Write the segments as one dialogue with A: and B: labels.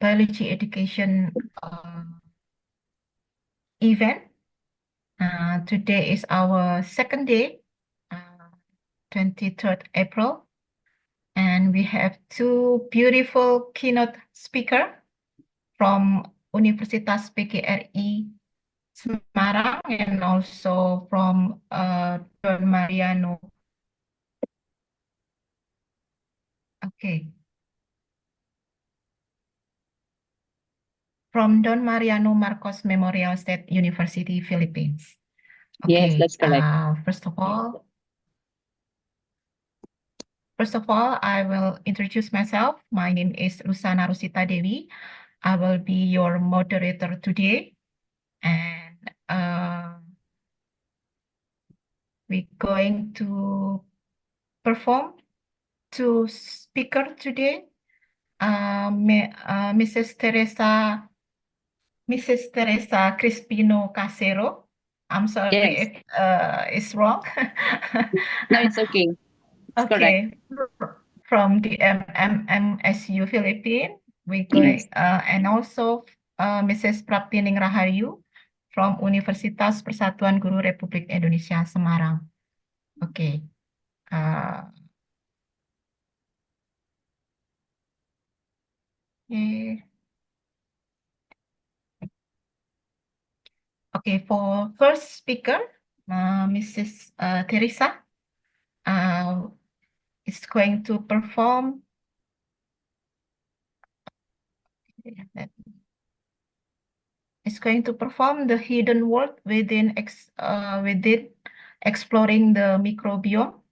A: biology education event. Today is our second day, 23rd April, and we have two beautiful keynote speakers from Universitas PGRI Semarang and also from Don Mariano. Okay. From Don Mariano Marcos Memorial State University, Philippines.
B: Yes,
A: Okay.
B: that's correct.
A: First of all, I will introduce myself. My name is Rusana Rusita Dewi. I will be your moderator today, and we're going to perform two speakers today. Mrs. Teresa Crispino Casero. I'm sorry
B: Yes.
A: if it's wrong.
B: No, it's okay. It's correct.
A: Okay, from the MMSU Philippines, we
B: Yes.
A: going and also Mrs. Praptining Rahayu from Universitas Persatuan Guru Republik Indonesia Semarang. Okay. Okay. Okay, for first speaker, Mrs. Teresa is going to perform. Is going to perform the hidden world within exploring the microbiome.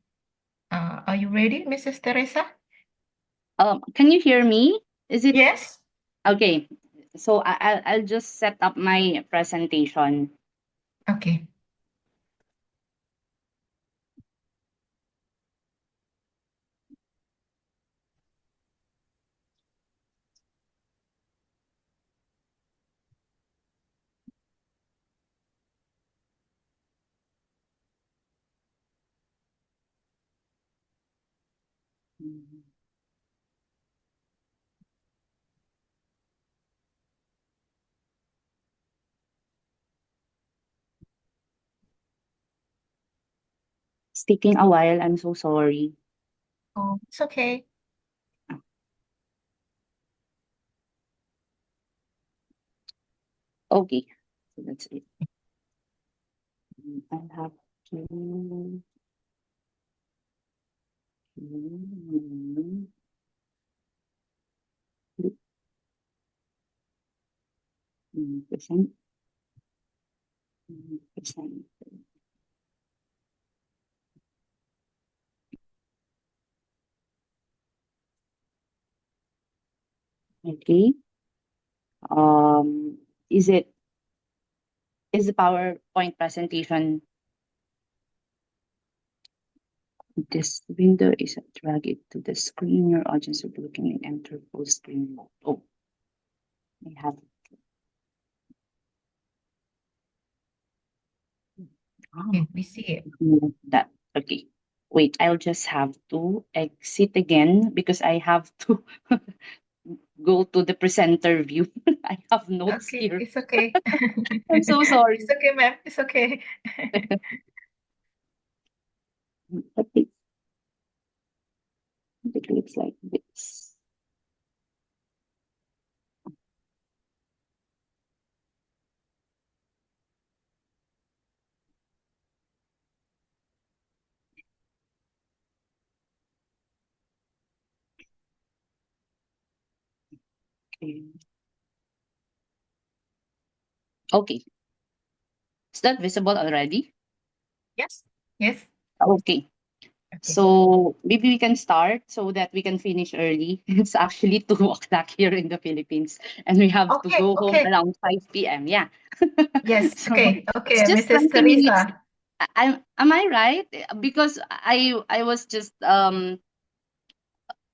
A: Are you ready, Mrs. Teresa?
B: Can you hear me? Is it
A: Yes.
B: okay? So I'll just set up my presentation.
A: Okay.
B: It's taking a while. I'm so sorry.
A: Oh, it's okay.
B: Okay, so that's it. I have to. Percent. Percent. Okay. Is the PowerPoint presentation? This window is drag it to the screen. Your audience will be looking and enter full screen mode. Oh, I have
A: Okay, we see it.
B: that. Okay. Wait, I'll just have to exit again because I have to go to the presenter view. I have notes
A: Okay,
B: here.
A: it's okay.
B: I'm so sorry.
A: It's okay, ma'am. It's okay.
B: Okay. It looks like this. Okay. Okay. Is that visible already?
A: Yes. Yes.
B: Okay.
A: Okay.
B: So maybe we can start so that we can finish early. It's actually 2 o'clock here in the Philippines, and we have to
A: Okay.
B: go home
A: Okay.
B: around 5 p.m. Yeah.
A: Yes.
B: So
A: Okay.
B: it's
A: Okay,
B: just
A: Mrs.
B: 20 minutes.
A: Teresa.
B: Am I right? Because I was just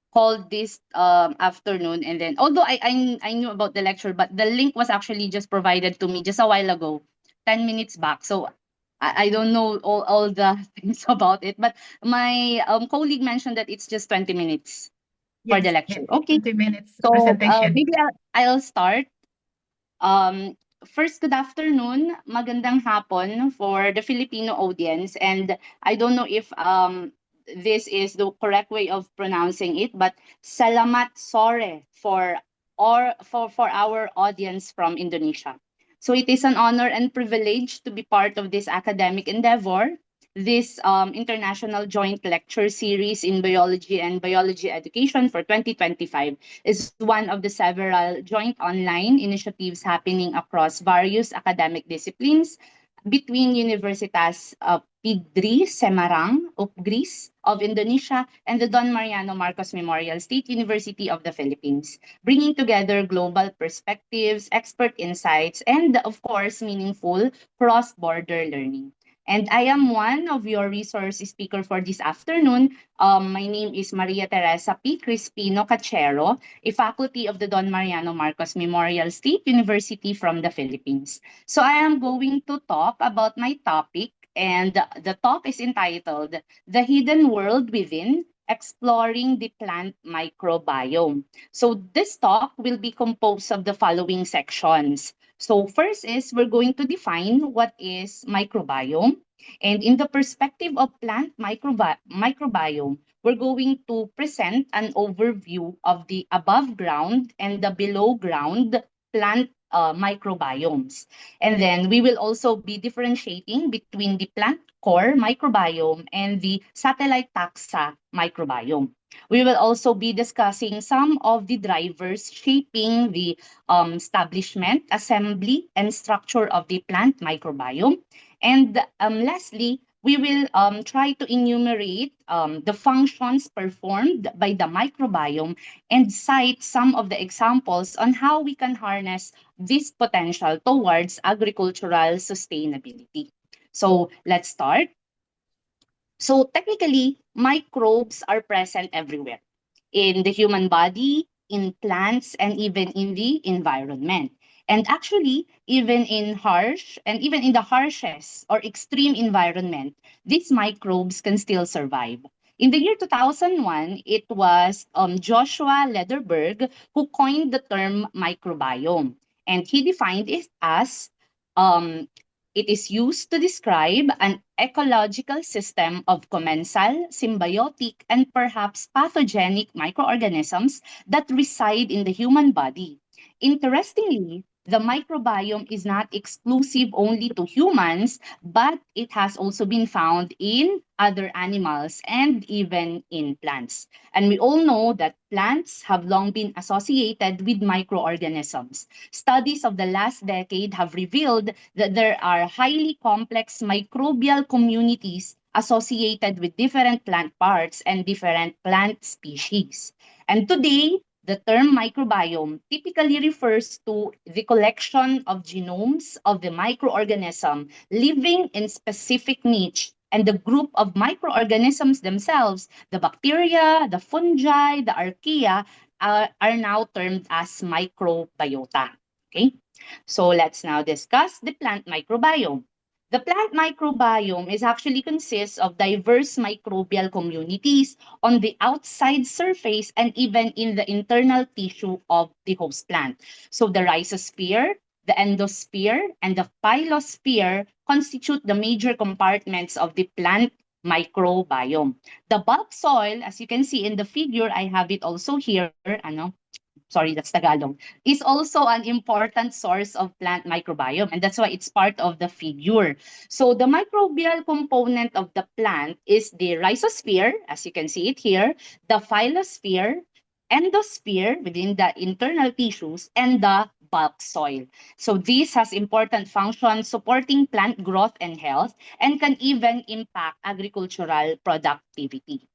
B: called this afternoon, and then although I knew about the lecture, but the link was actually just provided to me just a while ago, 10 minutes back. So I don't know all the things about it, but my colleague mentioned that it's just 20 minutes. for the
A: Yes,
B: lecture.
A: maybe
B: Okay.
A: 20 minutes
B: So
A: presentation.
B: maybe I'll start. Um, First, good afternoon. Magandang hapon for the Filipino audience. And I don't know if this is the correct way of pronouncing it, but salamat sore for our audience from Indonesia. So it is an honor and privilege to be part of this academic endeavor, this international joint lecture series in biology and biology education for 2025 is one of the several joint online initiatives happening across various academic disciplines between Universitas Pidri Semarang, UPGRIS of Indonesia, and the Don Mariano Marcos Memorial State University of the Philippines, bringing together global perspectives, expert insights, and of course, meaningful cross-border learning. And I am one of your resource speaker for this afternoon. My name is Maria Teresa P. Crispino Cachero, a faculty of the Don Mariano Marcos Memorial State University from the Philippines. So I am going to talk about my topic, and the talk is entitled The Hidden World Within, Exploring the Plant Microbiome. So this talk will be composed of the following sections. So first is we're going to define what is microbiome. And in the perspective of plant microbiome, we're going to present an overview of the above ground and the below ground plant microbiomes. And then we will also be differentiating between the plant core microbiome and the satellite taxa microbiome. We will also be discussing some of the drivers shaping the establishment, assembly, and structure of the plant microbiome. And lastly, we will try to enumerate the functions performed by the microbiome and cite some of the examples on how we can harness this potential towards agricultural sustainability. So let's start. So technically, microbes are present everywhere in the human body, in plants, and even in the environment. And actually, even in the harshest or extreme environment, these microbes can still survive. In the year 2001, it was Joshua Lederberg who coined the term microbiome. And he defined it as um, it is used to describe an ecological system of commensal, symbiotic, and perhaps pathogenic microorganisms that reside in the human body. Interestingly, the microbiome is not exclusive only to humans, but it has also been found in other animals and even in plants. And we all know that plants have long been associated with microorganisms. Studies of the last decade have revealed that there are highly complex microbial communities associated with different plant parts and different plant species. And today, the term microbiome typically refers to the collection of genomes of the microorganism living in specific niche, and the group of microorganisms themselves, the bacteria, the fungi, the archaea, are now termed as microbiota. Okay, so let's now discuss the plant microbiome. The plant microbiome is actually consists of diverse microbial communities on the outside surface and even in the internal tissue of the host plant. So the rhizosphere, the endosphere, and the phyllosphere constitute the major compartments of the plant microbiome. The bulk soil, as you can see in the figure, I have it also here, sorry, that's Tagalog, is also an important source of plant microbiome. And that's why it's part of the figure. So the microbial component of the plant is the rhizosphere, as you can see it here, the phyllosphere, endosphere within the internal tissues, and the bulk soil. So this has important functions supporting plant growth and health and can even impact agricultural productivity.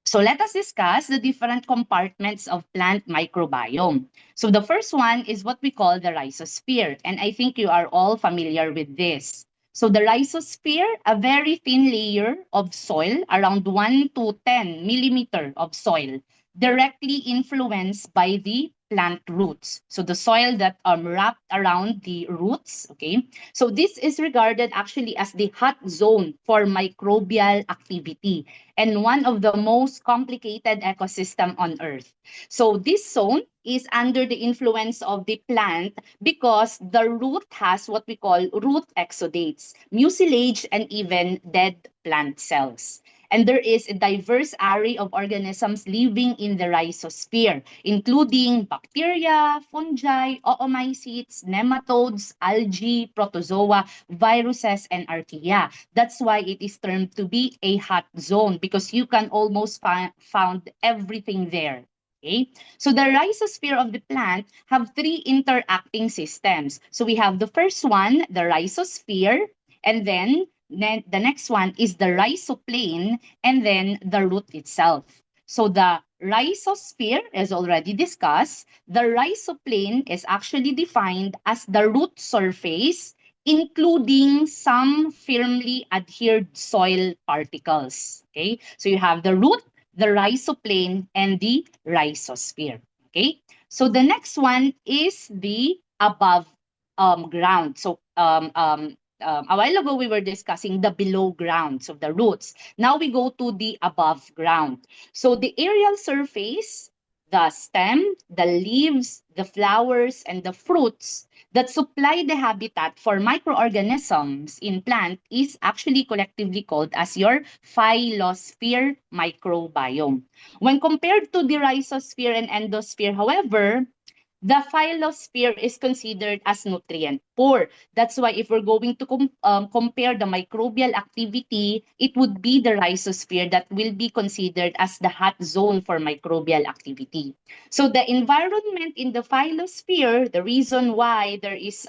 B: So let us discuss the different compartments of plant microbiome. So the first one is what we call the rhizosphere, and I think you are all familiar with this. So the rhizosphere, a very thin layer of soil, around 1 to 10 millimeter of soil, directly influenced by the plant roots. So the soil that wrapped around the roots, okay? So this is regarded actually as the hot zone for microbial activity and one of the most complicated ecosystem on Earth. So this zone is under the influence of the plant because the root has what we call root exudates, mucilage, and even dead plant cells. And there is a diverse array of organisms living in the rhizosphere, including bacteria, fungi, oomycetes, nematodes, algae, protozoa, viruses, and archaea. That's why it is termed to be a hot zone because you can almost found everything there. Okay, so the rhizosphere of the plant have three interacting systems. So we have the first one, the rhizosphere, and then the next one is the rhizoplane, and then the root itself. So the rhizosphere is already discussed. The rhizoplane is actually defined as the root surface, including some firmly adhered soil particles. Okay, so you have the root, the rhizoplane, and the rhizosphere. Okay, so the next one is the above ground. So a while ago, we were discussing the below ground, so the roots. Now we go to the above ground. So the aerial surface, the stem, the leaves, the flowers, and the fruits that supply the habitat for microorganisms in plant is actually collectively called as your phyllosphere microbiome. When compared to the rhizosphere and endosphere, however, the phyllosphere is considered as nutrient poor. That's why if we're going to compare the microbial activity, it would be the rhizosphere that will be considered as the hot zone for microbial activity. So the environment in the phyllosphere, the reason why there is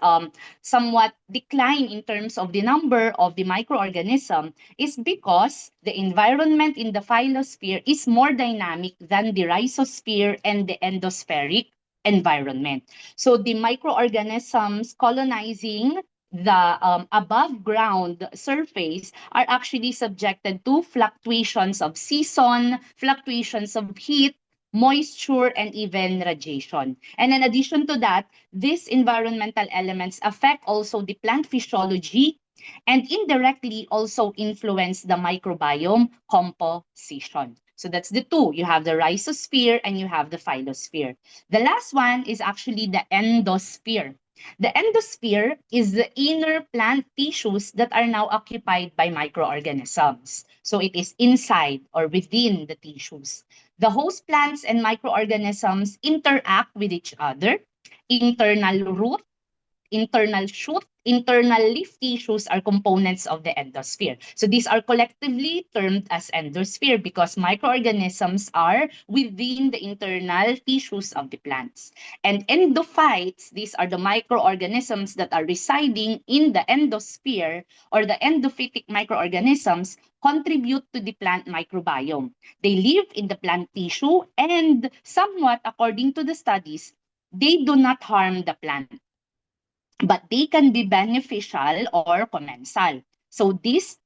B: somewhat decline in terms of the number of the microorganism is because the environment in the phyllosphere is more dynamic than the rhizosphere and the endospheric environment. So the microorganisms colonizing the above ground surface are actually subjected to fluctuations of season, fluctuations of heat, moisture, and even radiation. And in addition to that, these environmental elements affect also the plant physiology and indirectly also influence the microbiome composition. So that's the two. You have the rhizosphere and you have the phyllosphere. The last one is actually the endosphere. The endosphere is the inner plant tissues that are now occupied by microorganisms. So it is inside or within the tissues. The host plants and microorganisms interact with each other. Internal root, internal shoot, internal leaf tissues are components of the endosphere. So these are collectively termed as endosphere because microorganisms are within the internal tissues of the plants. And endophytes, these are the microorganisms that are residing in the endosphere or the endophytic microorganisms contribute to the plant microbiome. They live in the plant tissue and somewhat according to the studies, they do not harm the plant, but they can be beneficial or commensal. So these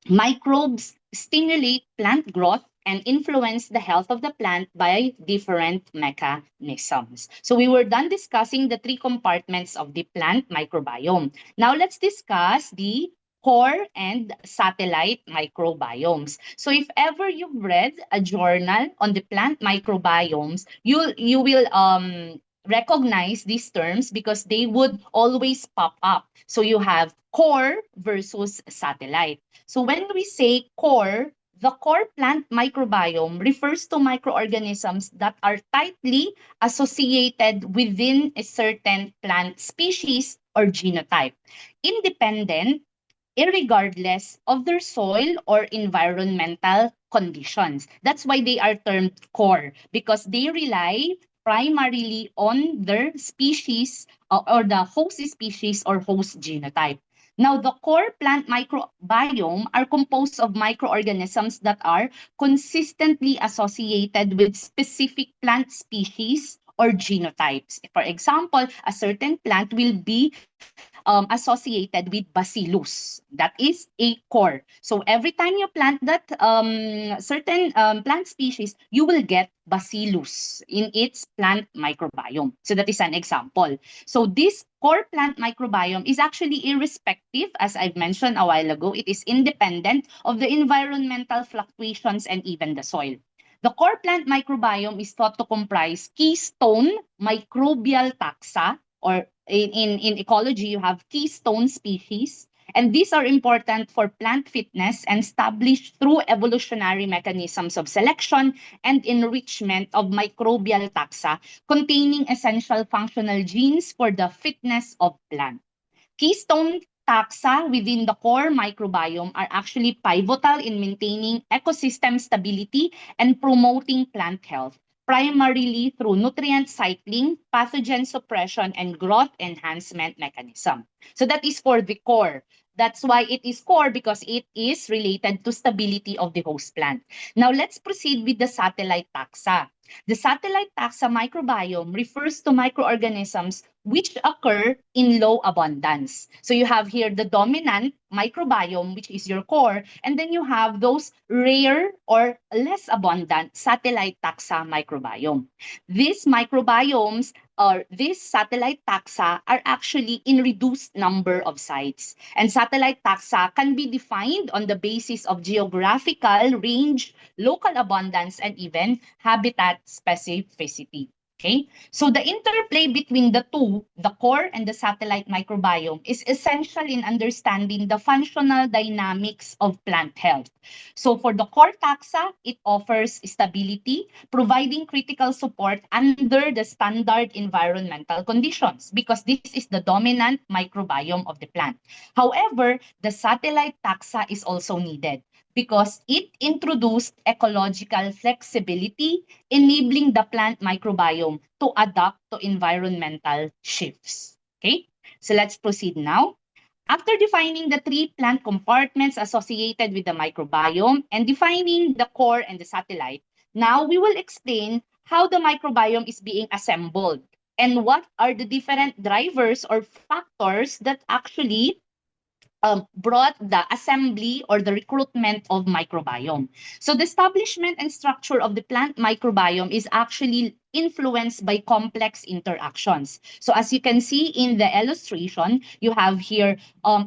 B: microbes stimulate plant growth and influence the health of the plant by different mechanisms. So we were done discussing the three compartments of the plant microbiome. Now let's discuss the core and satellite microbiomes. So if ever you've read a journal on the plant microbiomes, you will recognize these terms because they would always pop up. So you have core versus satellite. So when we say core, the core plant microbiome refers to microorganisms that are tightly associated within a certain plant species or genotype, independent, irregardless of their soil or environmental conditions. That's why they are termed core, because they rely primarily on their species or the host species or host genotype. Now, the core plant microbiome are composed of microorganisms that are consistently associated with specific plant species or genotypes. For example, a certain plant will be associated with Bacillus. That is a core. So every time you plant that certain plant species, you will get Bacillus in its plant microbiome. So that is an example. So this core plant microbiome is actually irrespective, as I've mentioned a while ago. It is independent of the environmental fluctuations and even the soil. The core plant microbiome is thought to comprise keystone microbial taxa, or in ecology, you have keystone species. And these are important for plant fitness and established through evolutionary mechanisms of selection and enrichment of microbial taxa containing essential functional genes for the fitness of plant. Keystone taxa within the core microbiome are actually pivotal in maintaining ecosystem stability and promoting plant health, primarily through nutrient cycling, pathogen suppression, and growth enhancement mechanism. So that is for the core. That's why it is core, because it is related to stability of the host plant. Now let's proceed with the satellite taxa. The satellite taxa microbiome refers to microorganisms which occur in low abundance. So you have here the dominant microbiome, which is your core, and then you have those rare or less abundant satellite taxa microbiome. These microbiomes, or these satellite taxa, are actually in reduced number of sites. And satellite taxa can be defined on the basis of geographical range, local abundance, and even habitat specificity. Okay, so the interplay between the two, the core and the satellite microbiome, is essential in understanding the functional dynamics of plant health. So for the core taxa, it offers stability, providing critical support under the standard environmental conditions, because this is the dominant microbiome of the plant. However, the satellite taxa is also needed because it introduced ecological flexibility, enabling the plant microbiome to adapt to environmental shifts. Okay, so let's proceed now. After defining the three plant compartments associated with the microbiome and defining the core and the satellite, now we will explain how the microbiome is being assembled and what are the different drivers or factors that actually brought the assembly or the recruitment of microbiome. So the establishment and structure of the plant microbiome is actually influenced by complex interactions. So as you can see in the illustration, you have here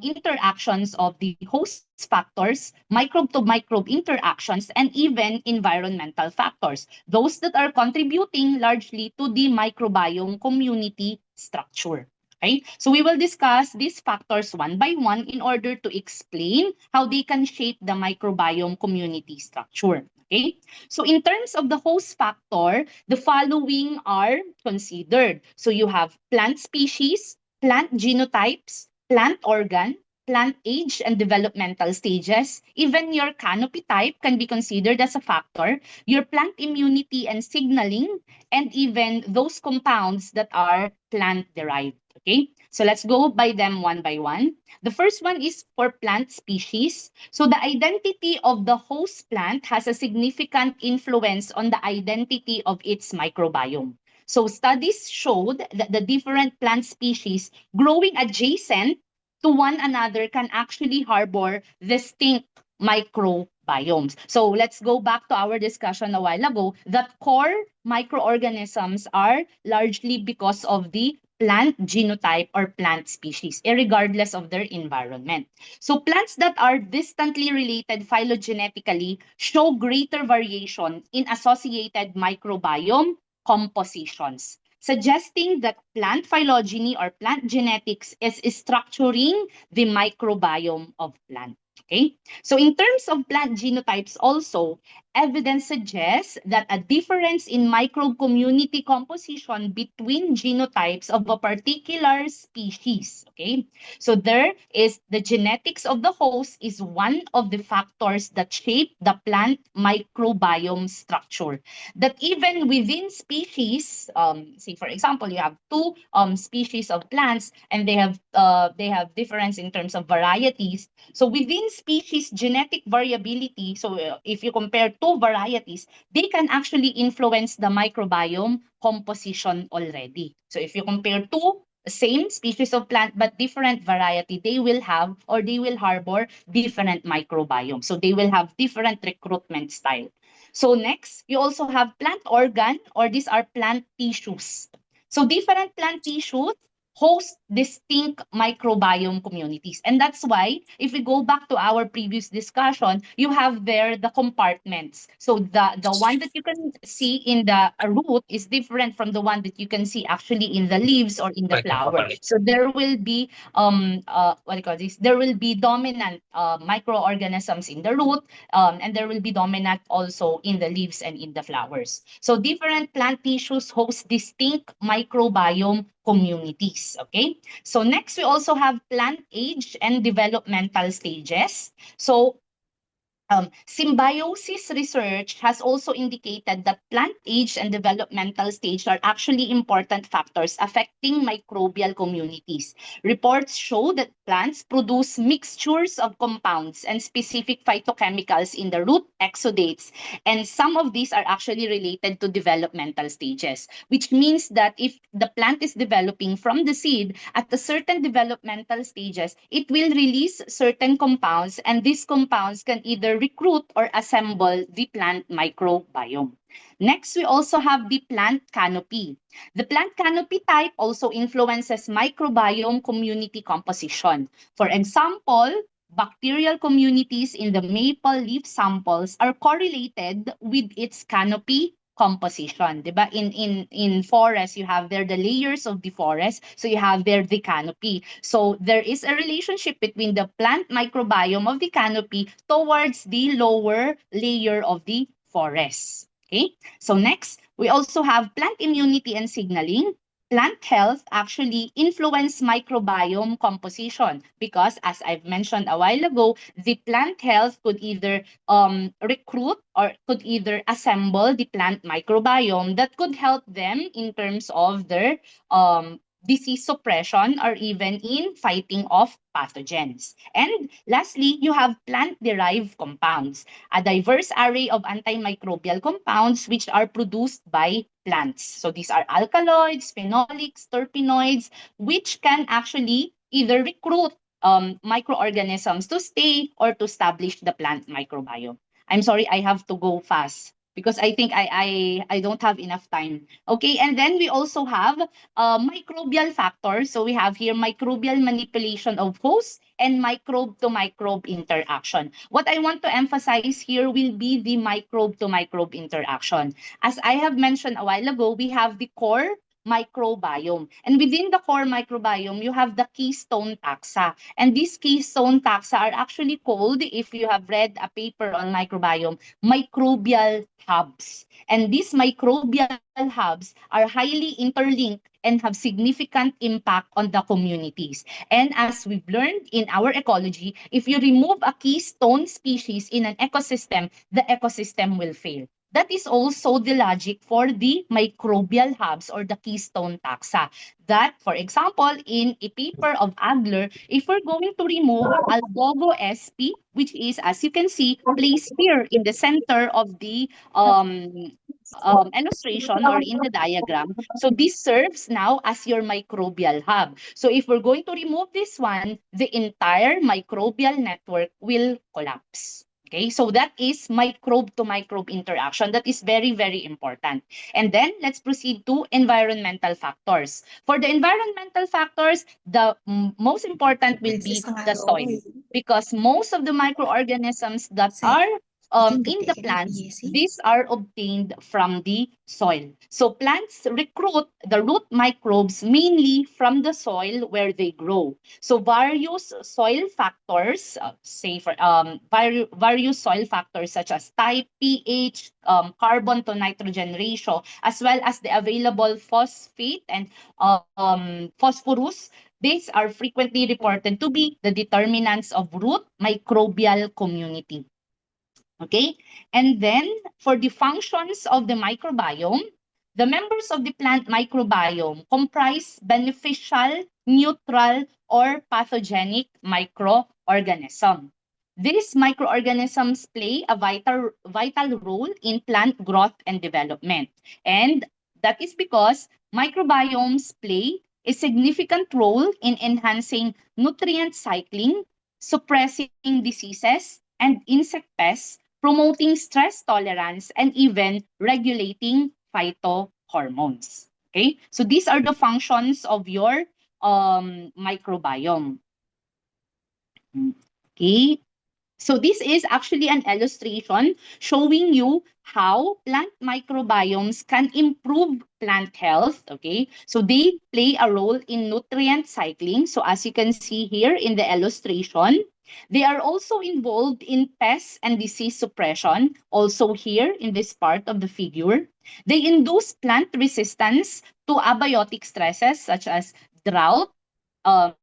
B: interactions of the host factors, microbe to microbe interactions, and even environmental factors, those that are contributing largely to the microbiome community structure. Okay, so we will discuss these factors one by one in order to explain how they can shape the microbiome community structure. Okay, so in terms of the host factor, the following are considered. So you have plant species, plant genotypes, plant organ, plant age and developmental stages. Even your canopy type can be considered as a factor, your plant immunity and signaling, and even those compounds that are plant-derived. Okay, so let's go by them one by one. The first one is for plant species. So the identity of the host plant has a significant influence on the identity of its microbiome. So studies showed that the different plant species growing adjacent to one another can actually harbor distinct microbiomes. So let's go back to our discussion a while ago that core microorganisms are largely because of the plant genotype or plant species, regardless of their environment. So plants that are distantly related phylogenetically show greater variation in associated microbiome compositions, suggesting that plant phylogeny or plant genetics is structuring the microbiome of plant. Okay, so in terms of plant genotypes also, evidence suggests that a difference in microbe community composition between genotypes of a particular species. Okay, so there is the genetics of the host is one of the factors that shape the plant microbiome structure. That even within species, say for example, you have two species of plants and they have difference in terms of varieties. So within species genetic variability, so if you compare two two varieties, they can actually influence the microbiome composition already. So if you compare two same species of plant but different variety, they will have or they will harbor different microbiome. So they will have different recruitment style. So next, you also have plant organ, or these are plant tissues. So different plant tissues host distinct microbiome communities. And that's why, if we go back to our previous discussion, you have there the compartments. So the one that you can see in the root is different from the one that you can see actually in the leaves or in the flower. So there will be what do you call this? There will be dominant microorganisms in the root, and there will be dominant also in the leaves and in the flowers. So different plant tissues host distinct microbiome communities. Okay. So next, we also have plant age and developmental stages. So symbiosis research has also indicated that plant age and developmental stage are actually important factors affecting microbial communities. Reports show that plants produce mixtures of compounds and specific phytochemicals in the root exudates, and some of these are actually related to developmental stages, which means that if the plant is developing from the seed at a certain developmental stages, it will release certain compounds, and these compounds can either recruit or assemble the plant microbiome. Next, we also have the plant canopy. The plant canopy type also influences microbiome community composition. For example, bacterial communities in the maple leaf samples are correlated with its canopy composition, diba? In forest, you have there the layers of the forest, so you have there the canopy. So there is a relationship between the plant microbiome of the canopy towards the lower layer of the forest. Okay, so next, we also have plant immunity and signaling. Plant health actually influence microbiome composition because, as I've mentioned a while ago, the plant health could either recruit or could either assemble the plant microbiome that could help them in terms of their disease suppression or even in fighting off pathogens. And lastly, you have plant-derived compounds, a diverse array of antimicrobial compounds which are produced by plants. So these are alkaloids, phenolics, terpenoids, which can actually either recruit microorganisms to stay or to establish the plant microbiome. I'm sorry, I have to go fast because I think I don't have enough time. Okay, and then we also have microbial factors. So we have here microbial manipulation of hosts and microbe to microbe interaction. What I want to emphasize here will be the microbe to microbe interaction. As I have mentioned a while ago, we have the core microbiome. And within the core microbiome, you have the keystone taxa. And these keystone taxa are actually called, if you have read a paper on microbiome, microbial hubs. And these microbial hubs are highly interlinked and have significant impact on the communities. And as we've learned in our ecology, if you remove a keystone species in an ecosystem, the ecosystem will fail. That is also the logic for the microbial hubs or the keystone taxa. That, for example, in a paper of Adler, if we're going to remove Albogo sp, which is, as you can see, placed here in the center of the illustration or in the diagram. So this serves now as your microbial hub. So if we're going to remove this one, the entire microbial network will collapse. Okay, so that is microbe to microbe interaction. That is very, very important. And then let's proceed to environmental factors. For the environmental factors, the most important will be the soil, because most of the microorganisms that are in the plants, these are obtained from the soil. So plants recruit the root microbes mainly from the soil where they grow. So various soil factors, various soil factors such as type, pH, carbon to nitrogen ratio, as well as the available phosphate and phosphorus, these are frequently reported to be the determinants of root microbial community. Okay, and then for the functions of the microbiome, the members of the plant microbiome comprise beneficial, neutral, or pathogenic microorganism. These microorganisms play a vital role in plant growth and development. And that is because microbiomes play a significant role in enhancing nutrient cycling, suppressing diseases and insect pests, promoting stress tolerance, and even regulating phytohormones. Okay, so these are the functions of your microbiome. Okay, so this is actually an illustration showing you how plant microbiomes can improve plant health. Okay, so they play a role in nutrient cycling. So as you can see here in the illustration, they are also involved in pest and disease suppression. Also here in this part of the figure, they induce plant resistance to abiotic stresses such as drought, disease, disease, disease,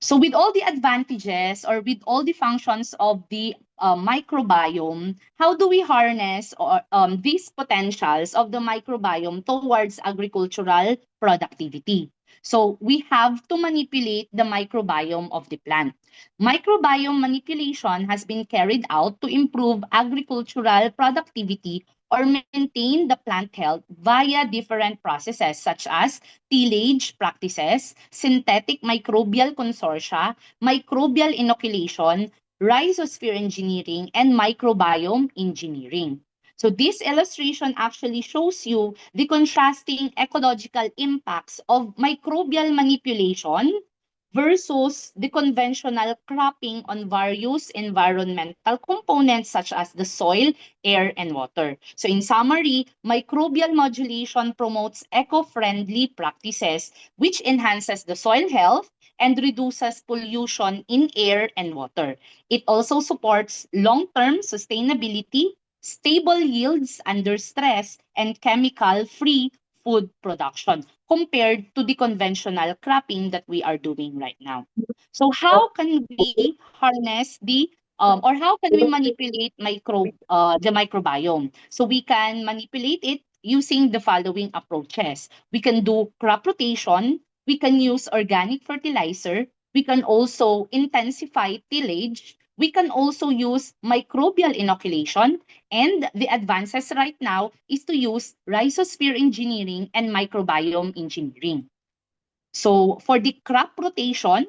B: So with all the advantages or with all the functions of the microbiome, how do we harness or these potentials of the microbiome towards agricultural productivity? So we have to manipulate the microbiome of the plant. Microbiome manipulation has been carried out to improve agricultural productivity or maintain the plant health via different processes such as tillage practices, synthetic microbial consortia, microbial inoculation, rhizosphere engineering, and microbiome engineering. So this illustration actually shows you the contrasting ecological impacts of microbial manipulation versus the conventional cropping on various environmental components such as the soil, air, and water. So in summary, microbial modulation promotes eco-friendly practices which enhances the soil health and reduces pollution in air and water. It also supports long-term sustainability, stable yields under stress, and chemical-free food production compared to the conventional cropping that we are doing right now. So how can we harness the or how can we manipulate the microbiome? So we can manipulate it using the following approaches. We can do crop rotation, we can use organic fertilizer, we can also intensify tillage, we can also use microbial inoculation, and the advances right now is to use rhizosphere engineering and microbiome engineering. So for the crop rotation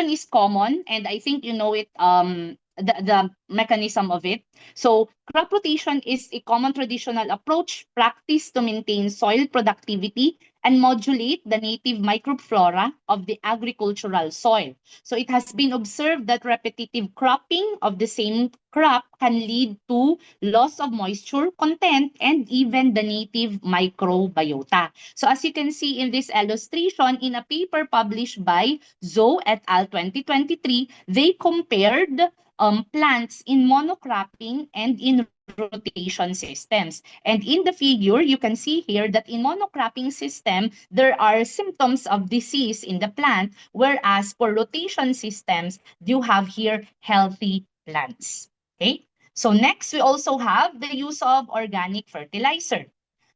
B: is common, and I think you know it, the mechanism of it. So crop rotation is a common traditional approach practiced to maintain soil productivity and modulate the native microflora of the agricultural soil. So it has been observed that repetitive cropping of the same crop can lead to loss of moisture content and even the native microbiota. So as you can see in this illustration, in a paper published by Zhou et al. 2023, they compared plants in monocropping and in rotation systems. And in the figure, you can see here that in monocropping system, there are symptoms of disease in the plant, whereas for rotation systems, you have here healthy plants. Okay? So next, we also have the use of organic fertilizer.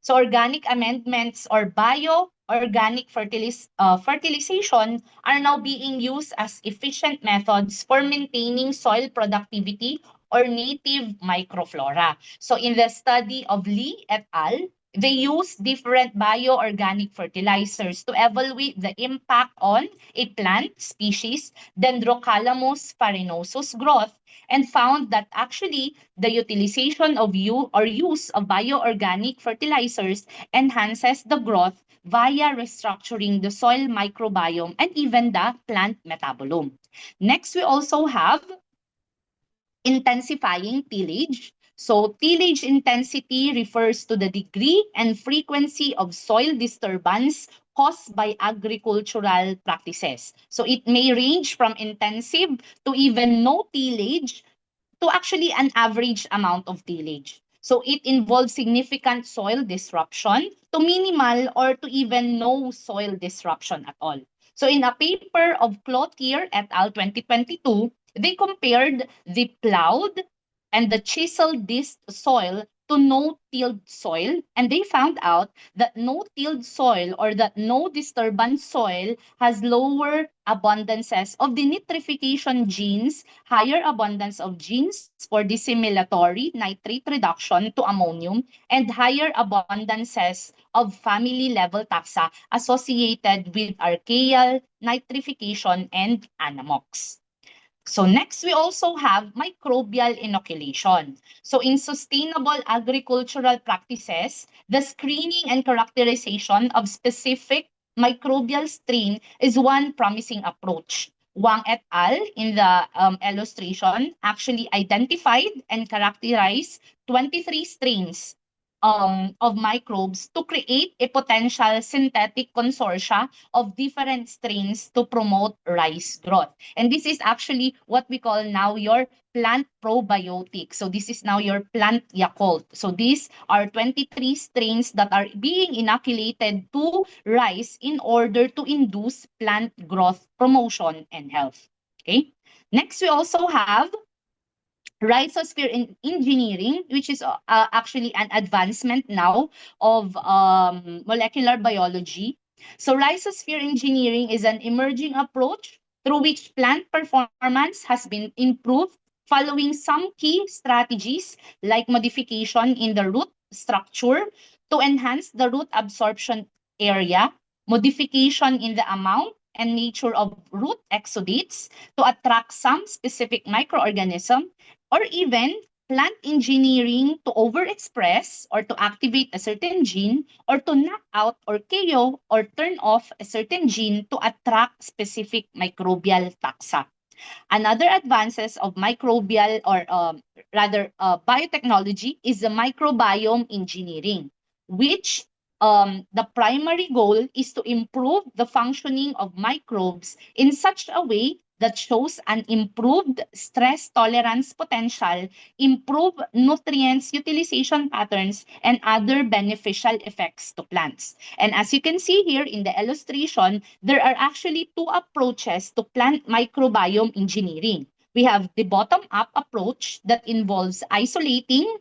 B: So organic amendments or bioorganic fertilization are now being used as efficient methods for maintaining soil productivity or native microflora. So in the study of Lee et al., they use different bioorganic fertilizers to evaluate the impact on a plant species, Dendrocalamus farinosus growth, and found that actually the utilization of use of bioorganic fertilizers enhances the growth via restructuring the soil microbiome and even the plant metabolome. Next, we also have intensifying tillage. So tillage intensity refers to the degree and frequency of soil disturbance caused by agricultural practices. So it may range from intensive to even no tillage to actually an average amount of tillage. So it involves significant soil disruption to minimal or to even no soil disruption at all. So in a paper of Cloutier et al. 2022, they compared the plowed and the chiseled disc soil to no-tilled soil, and they found out that no-tilled soil or that no disturbance soil has lower abundances of the nitrification genes, higher abundance of genes for dissimilatory nitrate reduction to ammonium, and higher abundances of family level taxa associated with archaeal, nitrification, and anamox. So next, we also have microbial inoculation. So in sustainable agricultural practices, the screening and characterization of specific microbial strain is one promising approach. Wang et al. In the illustration actually identified and characterized 23 strains of microbes to create a potential synthetic consortia of different strains to promote rice growth. And this is actually what we call now your plant probiotic. So this is now your plant Yakult. So these are 23 strains that are being inoculated to rice in order to induce plant growth, promotion, and health. Okay. Next, we also have rhizosphere engineering, which is actually an advancement now of molecular biology. So rhizosphere engineering is an emerging approach through which plant performance has been improved following some key strategies like modification in the root structure to enhance the root absorption area, modification in the amount and nature of root exudates to attract some specific microorganism, or even plant engineering to overexpress or to activate a certain gene, or to knock out or KO or turn off a certain gene to attract specific microbial taxa. Another advances of microbial or rather biotechnology is the microbiome engineering, which the primary goal is to improve the functioning of microbes in such a way that shows an improved stress tolerance potential, improved nutrients utilization patterns, and other beneficial effects to plants. And as you can see here in the illustration, there are actually two approaches to plant microbiome engineering. We have the bottom-up approach that involves isolating,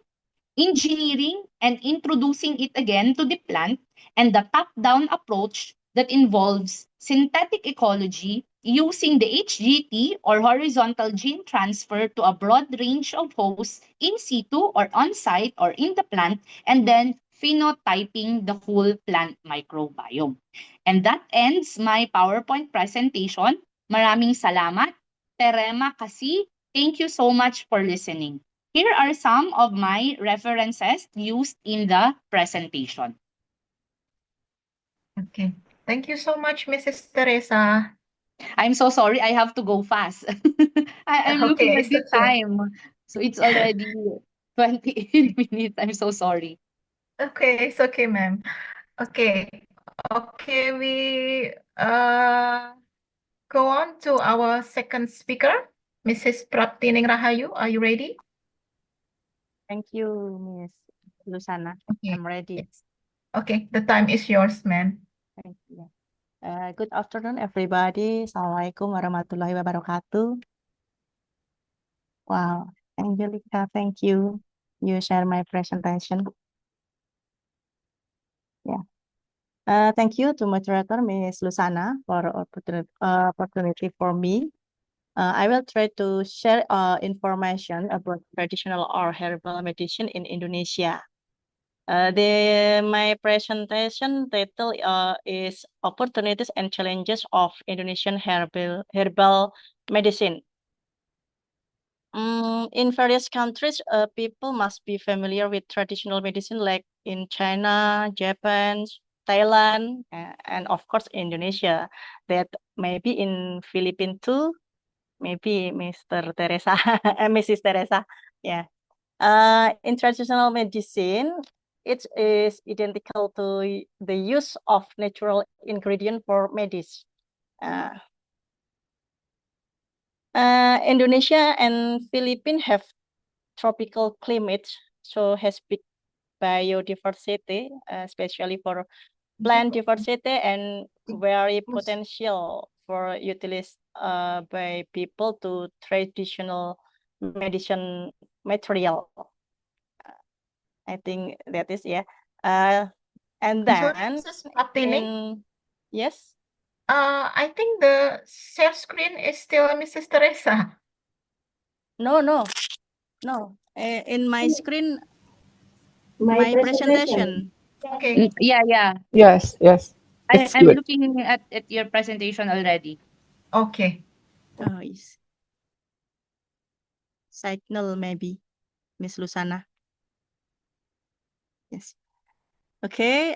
B: engineering, and introducing it again to the plant, and the top-down approach that involves synthetic ecology using the HGT or horizontal gene transfer to a broad range of hosts in situ or on-site or in the plant, and then phenotyping the whole plant microbiome. And that ends my PowerPoint presentation. Maraming salamat. Terema kasi. Thank you so much for listening. Here are some of my references used in the presentation.
A: Okay. Thank you so much, Mrs. Teresa.
B: I'm so sorry, I have to go fast. I'm looking
A: Okay,
B: at
A: it's
B: the
A: okay.
B: time. So it's already 28 minutes. I'm so sorry.
A: Okay, it's okay, ma'am. Okay. Okay, we go on to our second speaker, Mrs. Praptining Rahayu. Are you ready?
C: Thank you, Miss Lusana.
A: Okay.
C: I'm ready.
A: Yes. Okay, the time is yours, ma'am.
C: Thank you. Good afternoon, everybody. Assalamualaikum warahmatullahi wabarakatuh. Wow, Angelica, thank you. You share my presentation. Yeah. Thank you to moderator, Miss Lusana, for opportunity for me. I will try to share information about traditional or herbal medicine in Indonesia. My presentation title is Opportunities and Challenges of Indonesian Herbal Medicine. In various countries, people must be familiar with traditional medicine like in China, Japan, Thailand, and of course Indonesia. That maybe in Philippines too, maybe Mr. Teresa, Mrs. Teresa. Yeah. In traditional medicine, it is identical to the use of natural ingredient for medicine. Indonesia and Philippines have tropical climate, so has big biodiversity, especially for plant diversity and very potential for utilized by people to traditional medicine material. I think that is and
A: Sure,
C: then
A: Mrs. Martini.
C: yes.
A: I think the share screen is still Mrs. Teresa.
C: No. In my screen, my presentation.
A: Okay.
B: Yeah.
D: Yes. It's
B: I'm
D: good.
B: looking at your presentation already.
A: Okay.
C: Oh, yes. Signal maybe, Miss Lusana. Yes. Okay.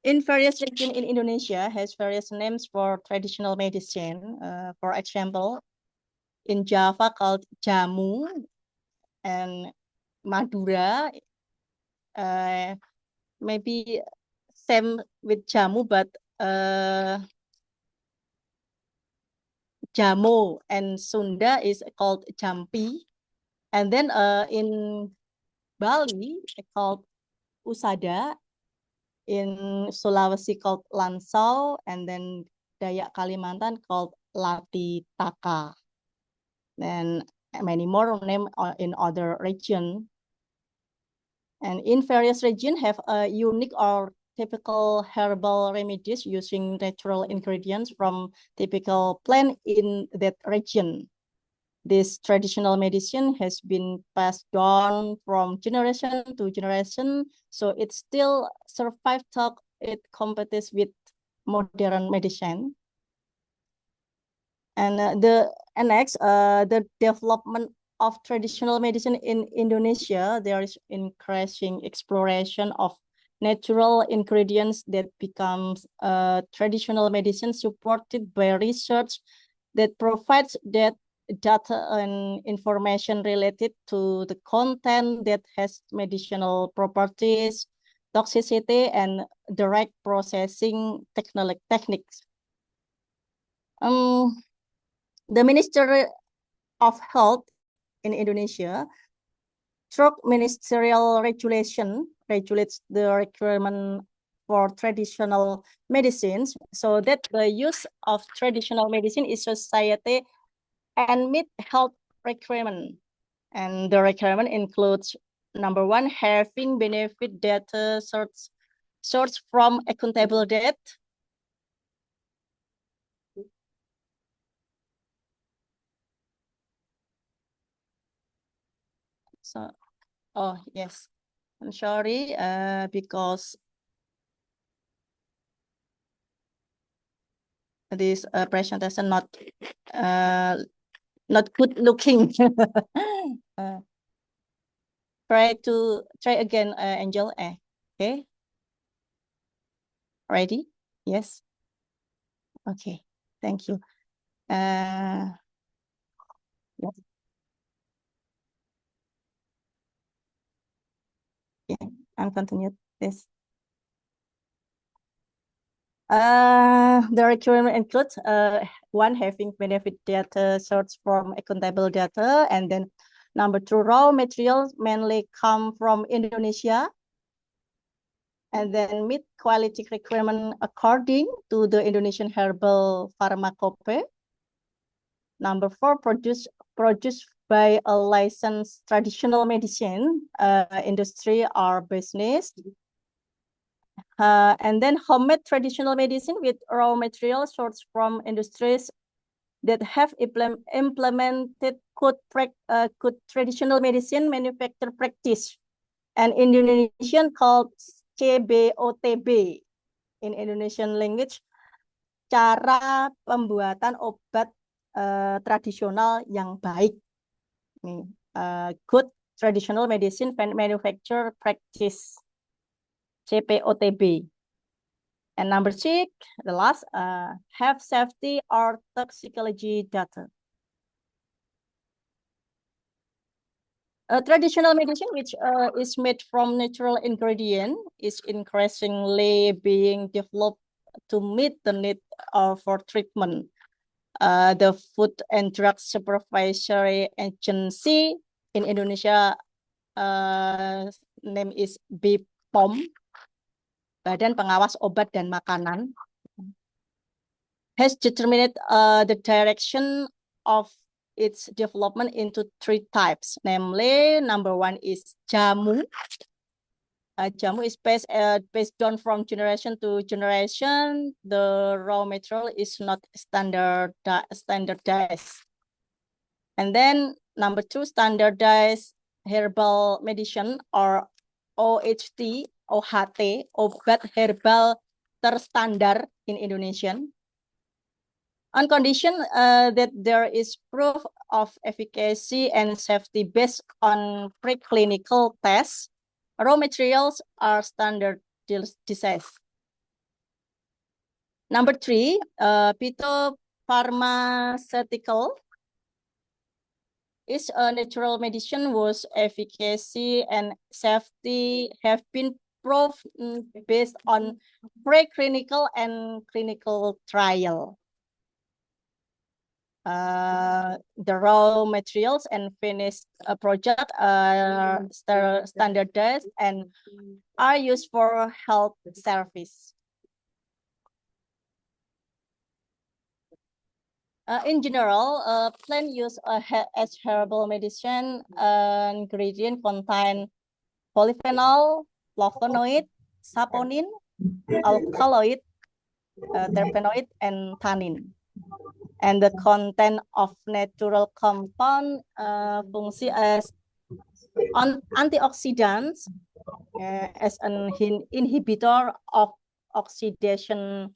C: In various regions in Indonesia has various names for traditional medicine. For example, in Java called jamu, and Madura, maybe same with jamu, but jamu, and Sunda is called jampi, and then in Bali called usada, in Sulawesi called lansau, and then Dayak Kalimantan called latitaka, and many more names in other region. And in various regions have a unique or typical herbal remedies using natural ingredients from typical plant in that region. This traditional medicine has been passed down from generation to generation, so it still survives till it competes with modern medicine. And the development of traditional medicine in Indonesia, there is increasing exploration of natural ingredients that becomes traditional medicine supported by research that provides that data and information related to the content that has medicinal properties, toxicity, and direct processing techniques. The Ministry of Health in Indonesia, through ministerial regulation, regulates the requirement for traditional medicines, so that the use of traditional medicine is society and meet health requirement. And the requirement includes, number one, having benefit data source from accountable data. So, oh yes, I'm sorry, because this presentation not good looking. Try again, Angel. Okay. Ready? Yes. Okay. Thank you. Yes. Yeah, I'm continued this. The requirement includes one, having benefit data sourced from accountable data, and then number two, raw materials mainly come from Indonesia, and then meet quality requirement according to the Indonesian Herbal Pharmacopoeia. Number four, produced by a licensed traditional medicine industry or business. And then homemade traditional medicine with raw materials sourced from industries that have implemented good traditional medicine manufacture practice, and Indonesian called CBOTB in Indonesian language, cara pembuatan obat tradisional yang baik. Good traditional medicine manufacture practice, CPOTB. And number six, the last, have safety or toxicology data. Traditional medicine, which is made from natural ingredient, is increasingly being developed to meet the need for treatment. The Food and Drug Supervisory Agency in Indonesia name is BPOM, Badan Pengawas Obat dan Makanan, has determined the direction of its development into 3 types. Namely, number 1 is jamu. Jamu is passed down from generation to generation. The raw material is not standardized. And then number 2, standardized herbal medicine, or OHT, obat herbal terstandar in Indonesian. On condition that there is proof of efficacy and safety based on preclinical tests, raw materials are standardized. Number 3, phytopharmaceutical is a natural medicine whose efficacy and safety have been proven based on preclinical and clinical trial. The raw materials and finished project are standardized and are used for health service. In general, plant use as herbal medicine ingredient contain polyphenol, flavonoid, saponin, alkaloid, terpenoid, and tannin. And the content of natural compound fungsi as antioxidants, as an inhibitor of oxidation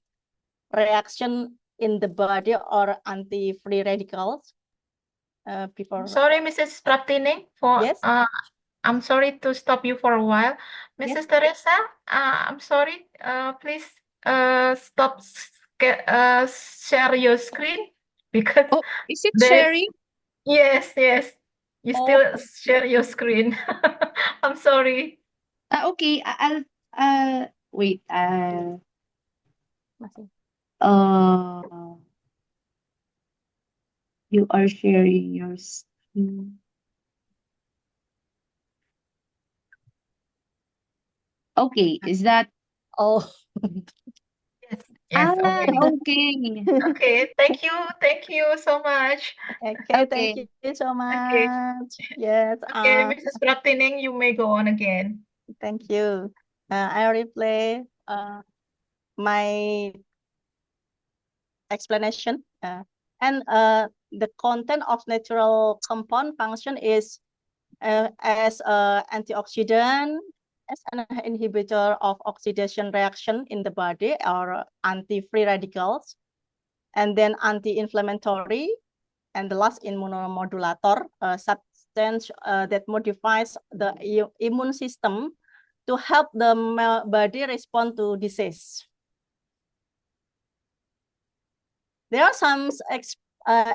C: reaction in the body, or anti-free radicals.
A: Sorry, Mrs. Praptining, for
C: Yes.
A: I'm sorry to stop you for a while. Mrs. Teresa, I'm sorry, please stop share your screen, because
B: Oh, is it
A: there's
B: sharing?
A: yes, you still share your screen. I'm sorry.
B: Okay, I'll wait.
C: Masih.
B: You are sharing your screen. Okay, is that?
C: Oh.
A: Yes, okay.
B: Okay.
A: Okay, thank you so much.
C: Okay,
B: Okay.
C: thank you so
A: Okay.
C: much. Yes.
A: Okay, Mrs. Praptining, you may go on again.
C: Thank you. I replay my explanation. And the content of natural compound function is as antioxidant, as an inhibitor of oxidation reaction in the body, or anti-free radicals, and then anti-inflammatory, and the last immunomodulator, substance that modifies the immune system to help the body respond to disease. There are some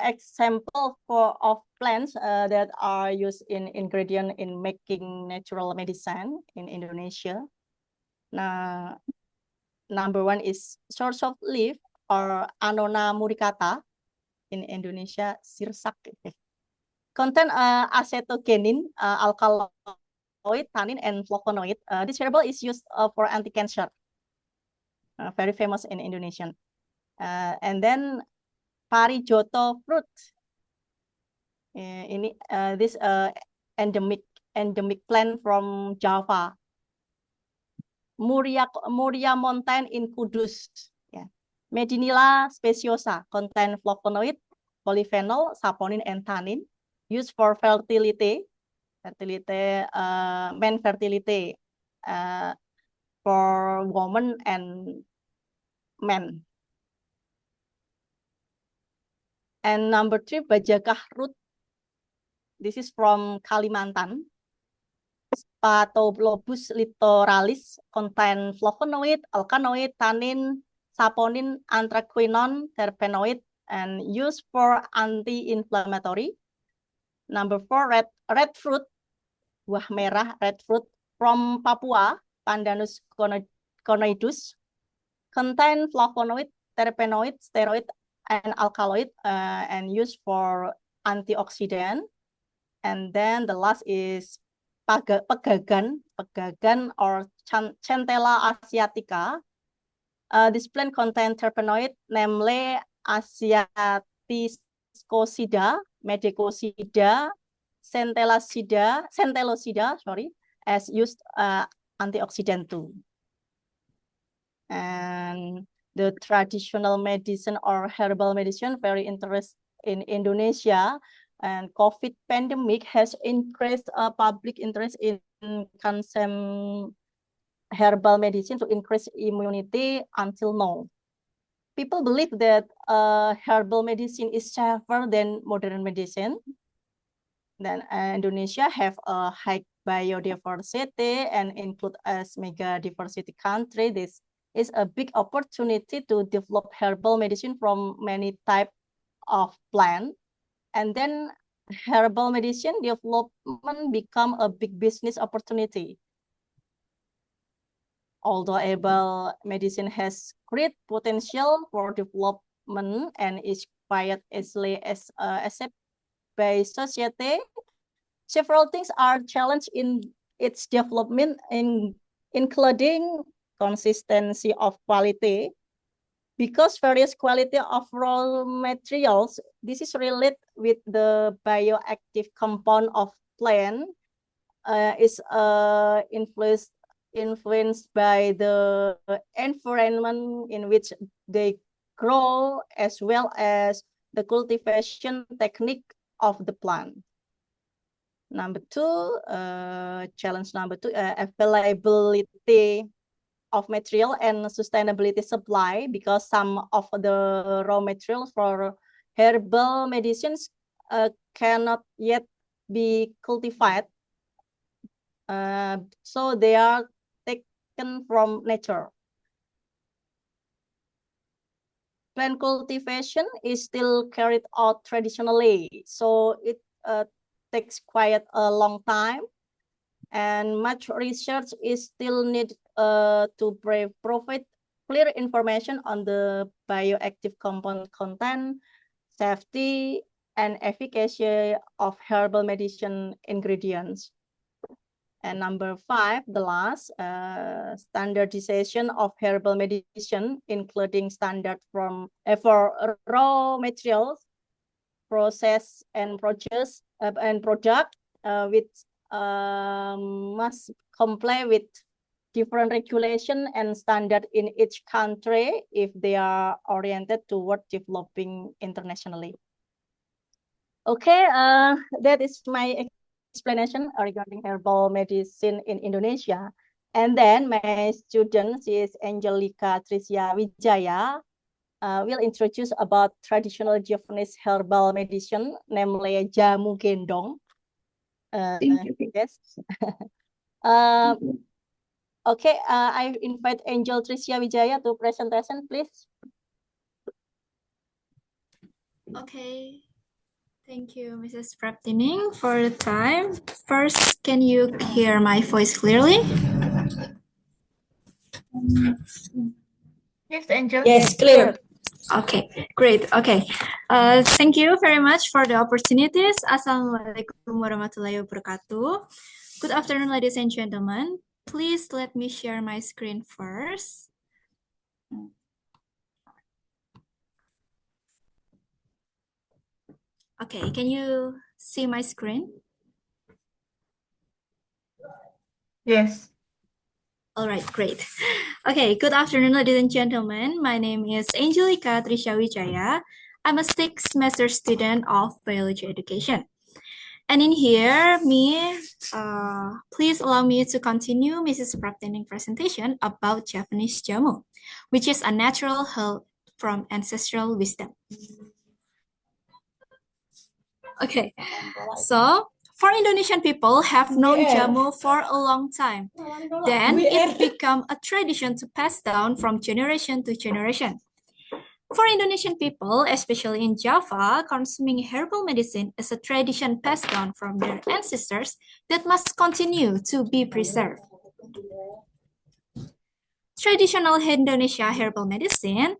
C: examples of plants that are used in ingredient in making natural medicine in Indonesia. Now, number 1 is source of leaf, or Annona muricata in Indonesia, sirsak. Contain acetogenin, alkaloid, tannin, and flavonoid. This herbal is used for anti-cancer. Very famous in Indonesian. And then Parijoto fruit. This endemic plant from Java. Muria mountain in Kudus. Yeah. Medinilla speciosa contain flavonoid, polyphenol, saponin, and tannin. Used for fertility, men fertility, for women and men. And number 3, Bajakah root. This is from Kalimantan. Spatholobus littoralis contain flavonoid, alkaloid, tannin, saponin, anthraquinone, terpenoid, and used for anti-inflammatory. Number 4, red fruit, buah merah, red fruit from Papua, Pandanus conoidus, contain flavonoid, terpenoid, steroid, and alkaloid, and used for antioxidant. And then the last is pegagan pegagan or Centella asiatica. This plant contains terpenoid, namely Asiaticosida, Medicosida, Centellosida, as used antioxidant too. And the traditional medicine or herbal medicine very interested in Indonesia, and COVID pandemic has increased public interest in consume herbal medicine to increase immunity until now. People believe that herbal medicine is safer than modern medicine. Then Indonesia have a high biodiversity and include as mega diversity country. This is a big opportunity to develop herbal medicine from many types of plant. And then herbal medicine development become a big business opportunity. Although herbal medicine has great potential for development and is quite easily accepted by society, several things are challenged in its development, including consistency of quality, because various quality of raw materials, this is related with the bioactive compound of plant, is influenced by the environment in which they grow, as well as the cultivation technique of the plant. Challenge number two, availability of material and sustainability supply, because some of the raw materials for herbal medicines cannot yet be cultivated, so they are taken from nature. Plant cultivation is still carried out traditionally, so it takes quite a long time, and much research is still needed to provide clear information on the bioactive compound content, safety, and efficacy of herbal medicine ingredients. And number 5, the last, standardization of herbal medicine, including standard for raw materials, process and product, which must comply with different regulation and standard in each country if they are oriented toward developing internationally. Okay, that is my explanation regarding herbal medicine in Indonesia. And then my student, she is Angelica Tricia Wijaya, will introduce about traditional Japanese herbal medicine, namely jamu gendong.
B: Thank you.
C: Yes. Okay, I invite Angel Tricia Wijaya to presentation, please.
E: Okay. Thank you, Mrs. Praptining, for the time. First, can you hear my voice clearly?
A: Yes, Angel.
D: Yes, clear.
E: Okay, great. Okay. Thank you very much for the opportunities. Assalamualaikum warahmatullahi wabarakatuh. Good afternoon, ladies and gentlemen. Please let me share my screen first. Okay, can you see my screen?
A: Yes.
E: All right, great. Okay, good afternoon, ladies and gentlemen. My name is Angelica Tricia Wijaya. I'm a 6th semester student of biology education. And in here, please allow me to continue Mrs. Praptining presentation about Japanese jamu, which is a natural herb from ancestral wisdom. Okay, so for Indonesian people have known jamu for a long time. Then it became a tradition to pass down from generation to generation. For Indonesian people, especially in Java, consuming herbal medicine is a tradition passed down from their ancestors that must continue to be preserved. Traditional Indonesia herbal medicine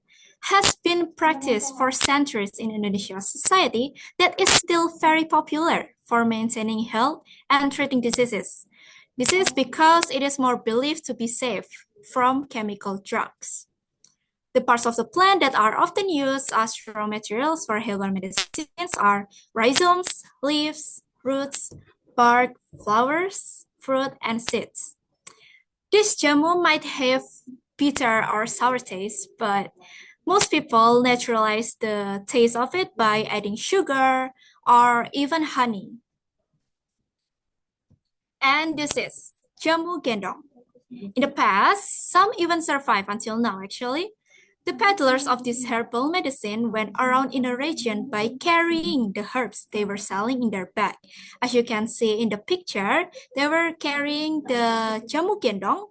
E: has been practiced for centuries in Indonesian society that is still very popular for maintaining health and treating diseases. This is because it is more believed to be safe from chemical drugs. The parts of the plant that are often used as raw materials for herbal medicines are rhizomes, leaves, roots, bark, flowers, fruit, and seeds. This jamu might have bitter or sour taste, but most people naturalize the taste of it by adding sugar or even honey. And this is jamu gendong. In the past, some even survive until now actually. The peddlers of this herbal medicine went around in a region by carrying the herbs they were selling in their bag. As you can see in the picture, they were carrying the jamu gendong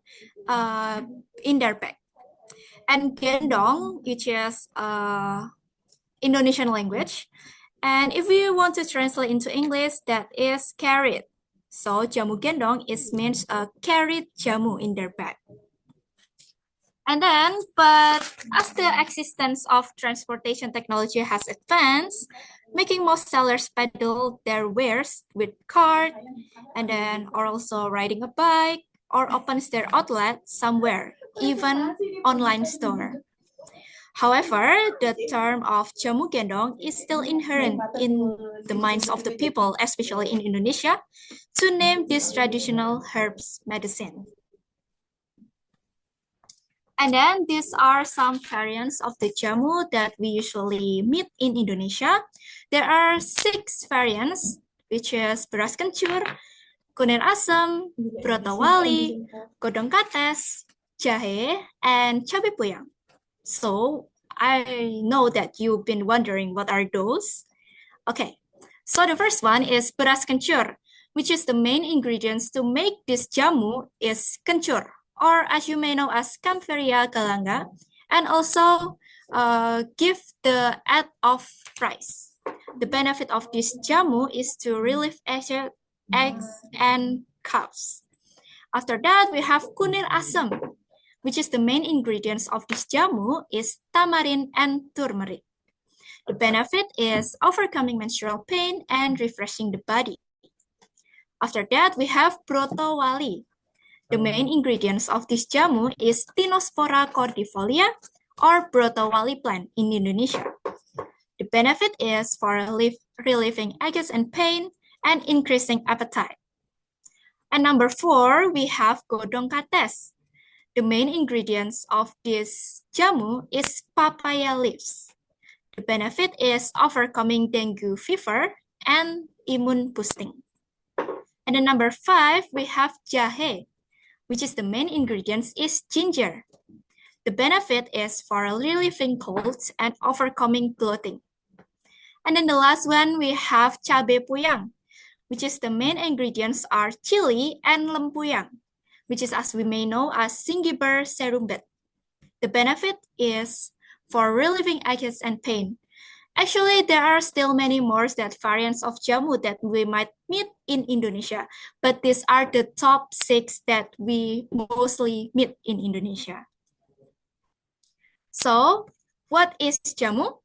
E: in their bag. And gendong, which is Indonesian language, and if we want to translate into English, that is carried. So jamu gendong is means carried jamu in their bag. And then, but as the existence of transportation technology has advanced, making most sellers peddle their wares with cart, and then or also riding a bike, or opens their outlet somewhere, even online store. However, the term of jamu gendong is still inherent in the minds of the people, especially in Indonesia, to name this traditional herbs medicine. And then these are some variants of the jamu that we usually meet in Indonesia. There are 6 variants, which is beras kencur, kunir asam, broto wali, godong kates, jahe, and cabai puyang. So I know that you've been wondering what are those. Okay, so the first one is beras kencur, which is the main ingredients to make this jamu is kencur, or as you may know as Kaempferia galanga, and also give the add of rice. The benefit of this jamu is to relieve eggs and coughs. After that, we have kunir asam, which is the main ingredients of this jamu is tamarind and turmeric. The benefit is overcoming menstrual pain and refreshing the body. After that, we have broto wali. The main ingredients of this jamu is Tinospora cordifolia or broto wali plant in Indonesia. The benefit is for relieving aches and pain and increasing appetite. And number 4, we have godong kates. The main ingredients of this jamu is papaya leaves. The benefit is overcoming dengue fever and immune boosting. And then number 5, we have jahe, which is the main ingredients is ginger. The benefit is for relieving colds and overcoming bloating. And then the last one, we have cabai puyang, which is the main ingredients are chili and lempuyang, which is as we may know as Zingiber serumbet. The benefit is for relieving aches and pain. Actually, there are still many more variants of jamu that we might meet in Indonesia, but these are the top 6 that we mostly meet in Indonesia. So, what is jamu?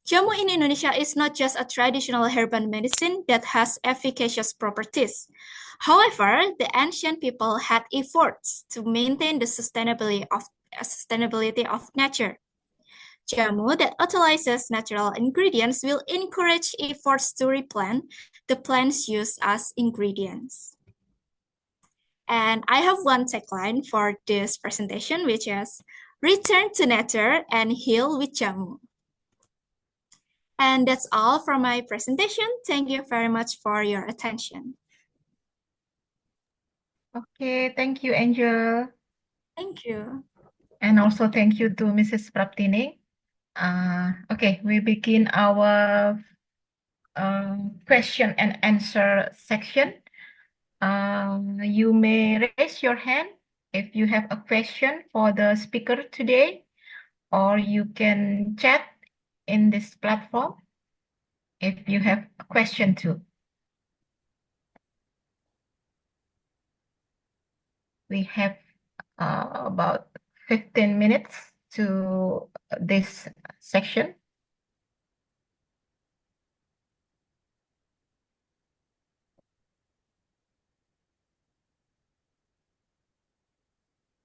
E: Jamu in Indonesia is not just a traditional herbal medicine that has efficacious properties. However, the ancient people had efforts to maintain the sustainability of nature. Jamu that utilizes natural ingredients will encourage efforts to replant the plants used as ingredients. And I have one tagline for this presentation, which is return to nature and heal with jamu. And that's all from my presentation. Thank you very much for your attention.
A: Okay, thank you, Angel.
E: Thank you.
A: And also thank you to Mrs. Praptini. Okay, we begin our question and answer section. You may raise your hand if you have a question for the speaker today, or you can chat in this platform if you have a question too. We have about 15 minutes to this section.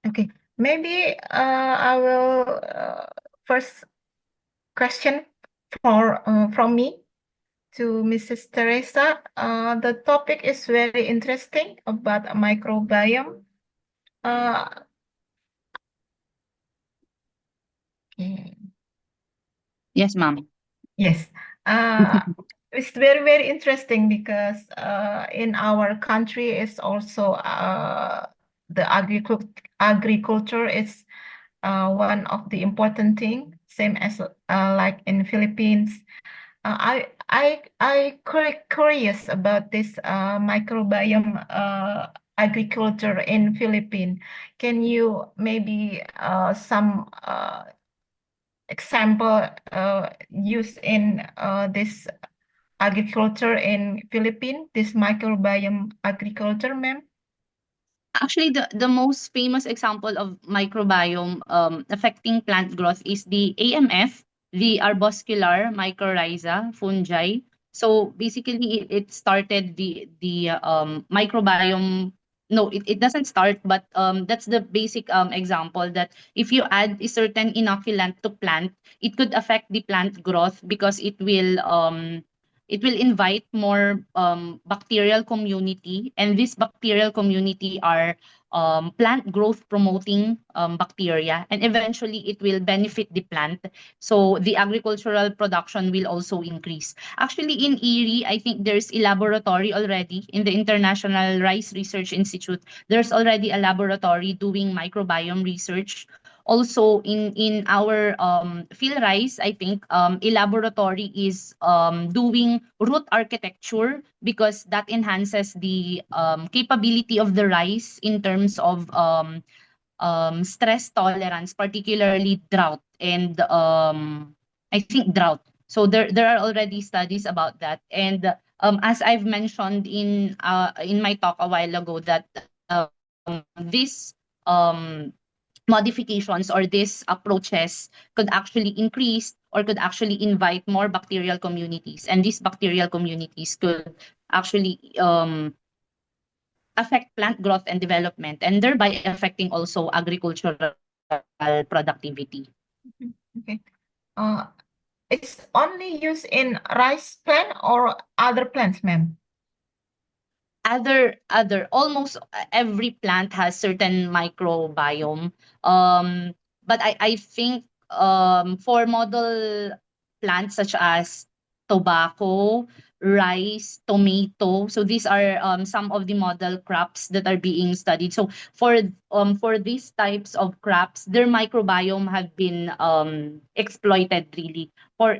A: Okay, maybe I will first question from me to Mrs. Teresa. The topic is very interesting about a microbiome. Okay.
B: Yes, ma'am.
A: Yes. It's very, very interesting because in our country it's also the agriculture is one of the important thing, same as like in Philippines. I curious about this microbiome agriculture in Philippines. Can you maybe some example used in this agriculture in Philippines, this microbiome agriculture, ma'am?
B: Actually, the most famous example of microbiome affecting plant growth is the AMF, the arbuscular mycorrhiza fungi. So basically, it started the microbiome. No, it doesn't start, but that's the basic example that if you add a certain inoculant to plant, it could affect the plant growth because it will invite more bacterial community, and this bacterial community are plant growth promoting bacteria, and eventually it will benefit the plant, so the agricultural production will also increase. Actually, in Erie, I think there's a laboratory already in the International Rice Research Institute. There's already a laboratory doing microbiome research. Also in our field rice, I think a laboratory is doing root architecture because that enhances the capability of the rice in terms of stress tolerance, particularly drought and I think drought. So there are already studies about that. And as I've mentioned in my talk a while ago, that this modifications or these approaches could actually increase or could actually invite more bacterial communities, and these bacterial communities could actually affect plant growth and development, and thereby affecting also agricultural productivity.
A: Okay. It's only used in rice plant or other plants, ma'am?
B: Other almost every plant has certain microbiome, but I think for model plants such as tobacco, rice, tomato, so these are some of the model crops that are being studied. So for these types of crops, their microbiome have been exploited really. For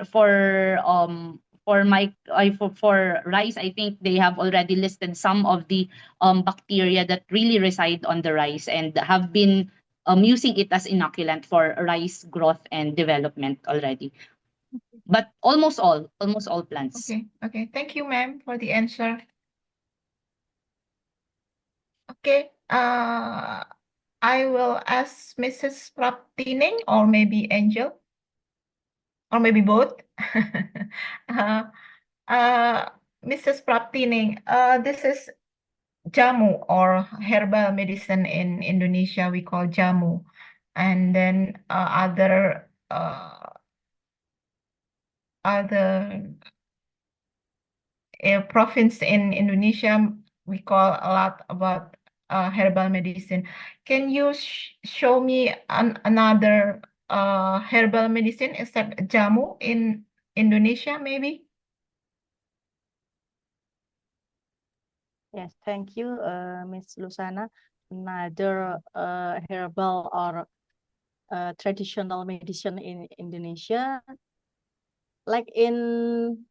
B: rice, I think they have already listed some of the bacteria that really reside on the rice and have been using it as inoculant for rice growth and development already. But almost all plants.
A: Okay. Thank you, ma'am, for the answer. Okay. I will ask Mrs. Praptining or maybe Angel or maybe both. uh, Mrs. Praptining, this is jamu or herbal medicine in Indonesia. We call jamu, and then other province in Indonesia, we call a lot about herbal medicine. Can you show me another herbal medicine except jamu in Indonesia, maybe?
C: Yes, thank you, Ms. Lusana. Another herbal or traditional medicine in Indonesia, like in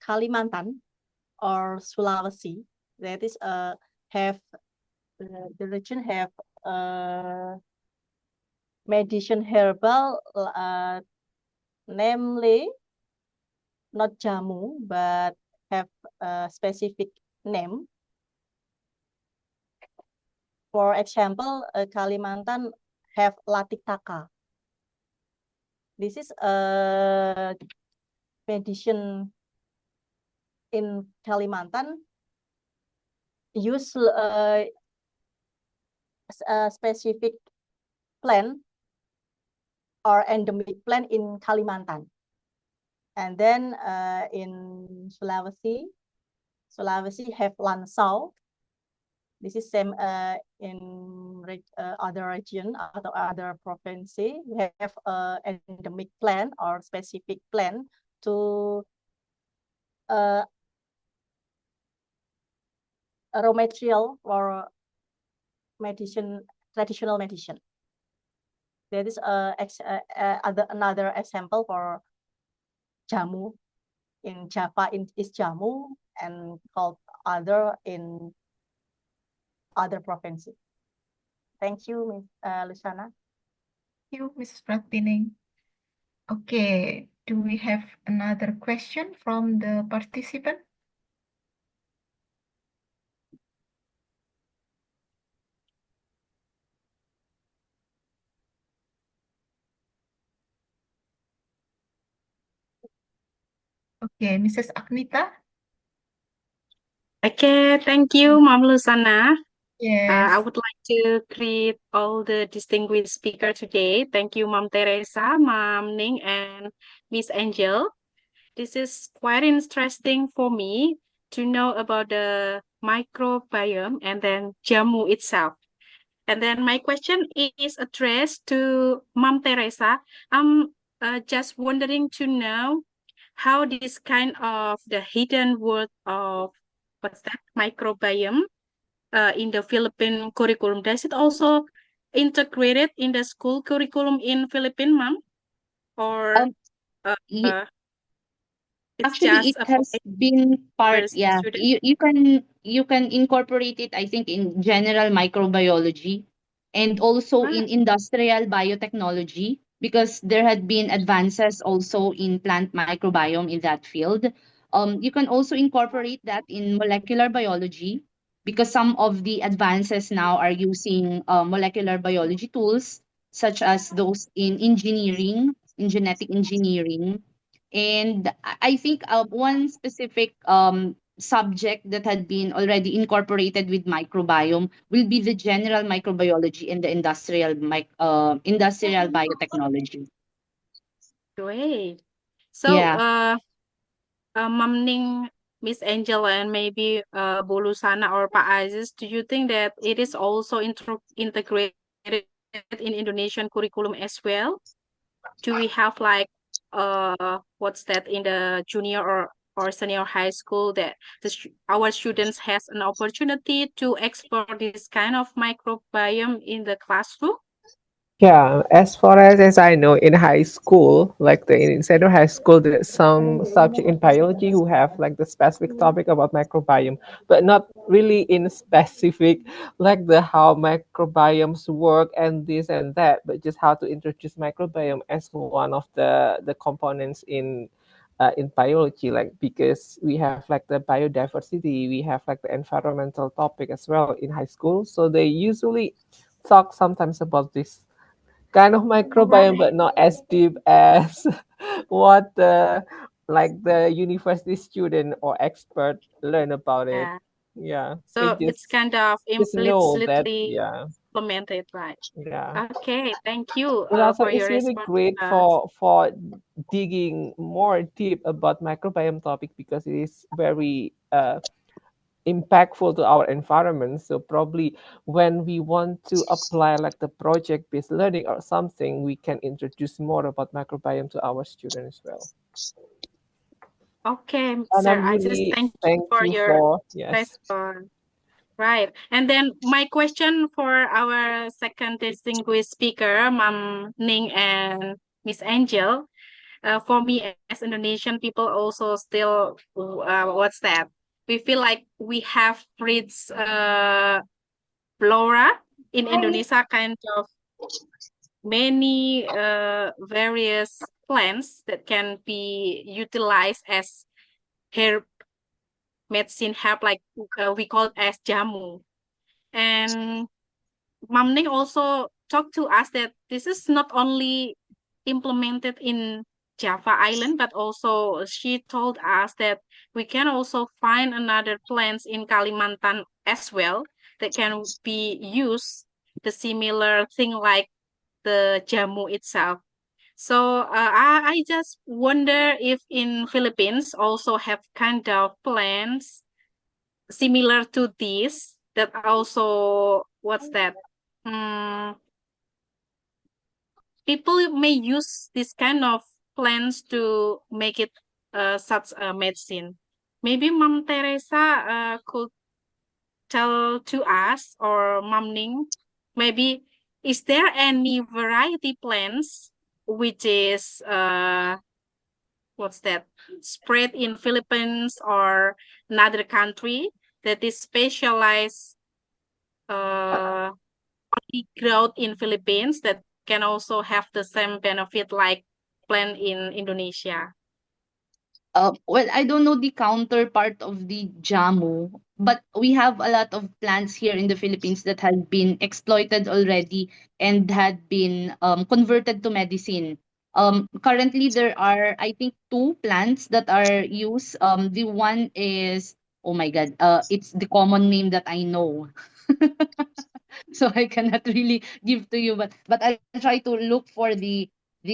C: Kalimantan or Sulawesi, that is have the region have medicine herbal, namely not jamu but have a specific name. For example, Kalimantan have Latitaka. This is a medicine in Kalimantan used a specific plant or endemic plant in Kalimantan. And then in Sulawesi have lansau. This is same in other region or other province. We have endemic plant or specific plant to raw material for medicine, traditional medicine. There is another example for jamu. In Java is jamu, and called other in other provinces. Thank you, Ms. Lusana.
A: Thank you, Mrs. Pratining. Okay, do we have another question from the participant? Okay, Mrs. Agnita?
F: Okay, thank you, Mom Lusana. I
A: Yes.
F: would like to greet all the distinguished speakers today. Thank you, Mom Teresa, Mom Ning, and Miss Angel. This is quite interesting for me to know about the microbiome and then jamu itself. And then my question is addressed to Mom Teresa. I'm just wondering to know how this kind of the hidden world of what's that microbiome in the Philippine curriculum, does it also integrated in the school curriculum in Philippine, Mom? Or
B: Ye-
F: it's
B: Actually,
F: just
B: it has
F: for
B: been part,
F: university
B: yeah.
F: students?
B: You can incorporate it, I think, in general microbiology and also in industrial biotechnology, because there had been advances also in plant microbiome in that field. You can also incorporate that in molecular biology, because some of the advances now are using molecular biology tools, such as those in engineering, in genetic engineering. And I think one specific subject that had been already incorporated with microbiome will be the general microbiology and the industrial biotechnology.
F: Great. So,
B: Yeah.
F: Mom Ning, Miss Angela, and maybe Bu Lusana or Pak Aziz, do you think that it is also integrated in Indonesian curriculum as well? Do we have like what's that in the junior or senior high school that our students has an opportunity to explore this kind of microbiome in the classroom?
D: Yeah, as far as I know, in high school, like in senior high school, there's some subject in biology who have like the specific topic about microbiome, but not really in specific, like the how microbiomes work and this and that, but just how to introduce microbiome as one of the components in biology, like because we have like the biodiversity, we have like the environmental topic as well in high school, so they usually talk sometimes about this kind of microbiome, but not as deep as what the university student or expert learn about it.
F: Yeah.
D: Yeah, they
F: So it's kind of
D: just know that.
F: implicitly
D: Yeah,
F: implemented, right?
D: yeah.
F: Okay, thank you
D: But also,
F: for
D: it's
F: your
D: really
F: response.
D: great for digging more deep about microbiome topic because it is very impactful to our environment. So probably when we want to apply like the project-based learning or something, we can introduce more about microbiome to our students as well.
F: Okay,
D: And
F: sir,
D: I'm
F: I just
D: really
F: thank you
D: thank
F: for
D: you
F: your
D: for yes.
F: response. Right. And then my question for our second distinguished speaker, Mom Ning and Miss Angel. For me as Indonesian people also still what's that? We feel like we have rich flora in Indonesia, kind of many various plants that can be utilized as herb medicine herb, like we call it as jamu. And Mam Ning also talked to us that this is not only implemented in Java Island, but also she told us that we can also find another plants in Kalimantan as well that can be used the similar thing like the jamu itself. So I just wonder if in Philippines also have kind of plants similar to this that also what's that? People may use this kind of plants to make it such a medicine. Maybe Mom Teresa could tell to us, or Mom Ning, maybe is there any variety plants which is what's that, spread in Philippines or another country that is specialized only growth in Philippines that can also have the same benefit like plant in Indonesia?
B: Well, I don't know the counterpart of the jamu, but we have a lot of plants here in the Philippines that have been exploited already and had been converted to medicine. Currently, there are, I think, two plants that are used. The one is, oh my God, it's the common name that I know. So I cannot really give to you, but I'll try to look for the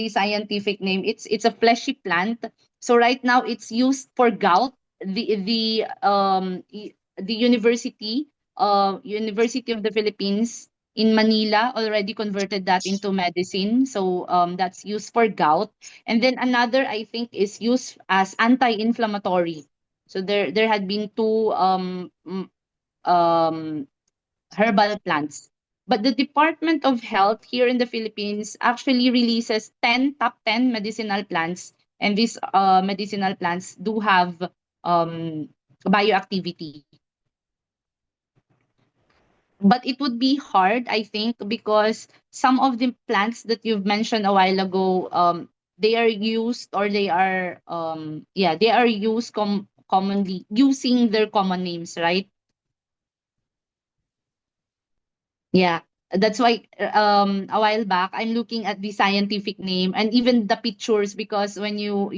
B: scientific name. It's a fleshy plant. So right now it's used for gout. The University of the Philippines in Manila already converted that into medicine. So that's used for gout. And then another, I think, is used as anti-inflammatory. So there had been two um herbal plants. But the Department of Health here in the Philippines actually releases 10 top 10 medicinal plants, and these medicinal plants do have bioactivity. But it would be hard, I think, because some of the plants that you've mentioned a while ago, they are used, or they are used commonly using their common names, right? Yeah, that's why a while back I'm looking at the scientific name and even the pictures, because when you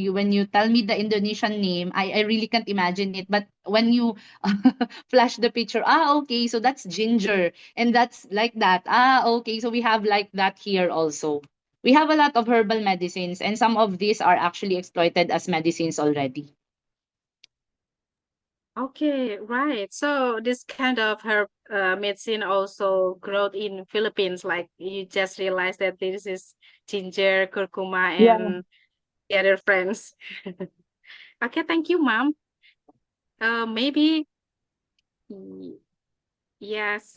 B: tell me the Indonesian name, I really can't imagine it. But when you flash the picture, okay, so that's ginger and that's like that. Okay, so we have like that here also. We have a lot of herbal medicines, and some of these are actually exploited as medicines already.
F: Okay, right. So this kind of herb medicine also growth in Philippines. Like you just realized that this is ginger, curcuma,
B: Yeah.
F: and the other friends. Okay, thank you, Mom. Maybe yes.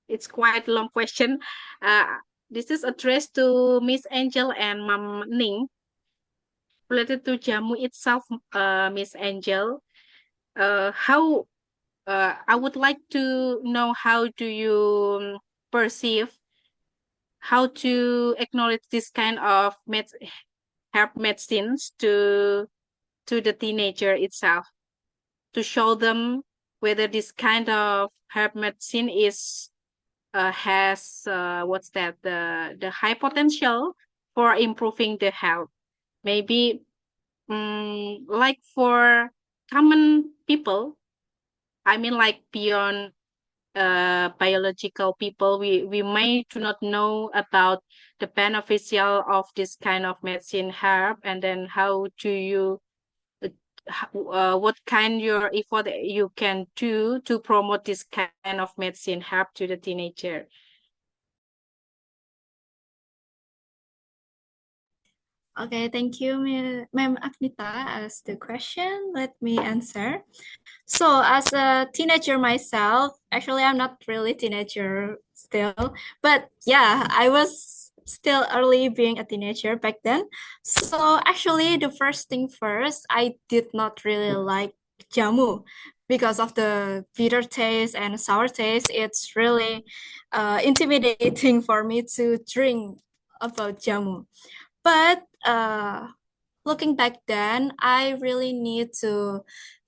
F: It's quite a long question. This is addressed to Miss Angel and Mom Ning related to jamu itself. Miss Angel, how I would like to know how do you perceive, how to acknowledge this kind of herb medicines to the teenager itself, to show them whether this kind of herb medicine is has what's that, the high potential for improving the health. Maybe like for common people, I mean like beyond biological people, we may do not know about the beneficial of this kind of medicine herb, and then how do you what kind your effort you can do to promote this kind of medicine herb to the teenager.
E: Okay, thank you, Ma'am Agnita, as the question. Let me answer. So, as a teenager myself, actually, I'm not really teenager still, but yeah, I was still early being a teenager back then. So, actually, the first thing first, I did not really like jamu because of the bitter taste and sour taste. It's really intimidating for me to drink about jamu. But looking back then, I really need to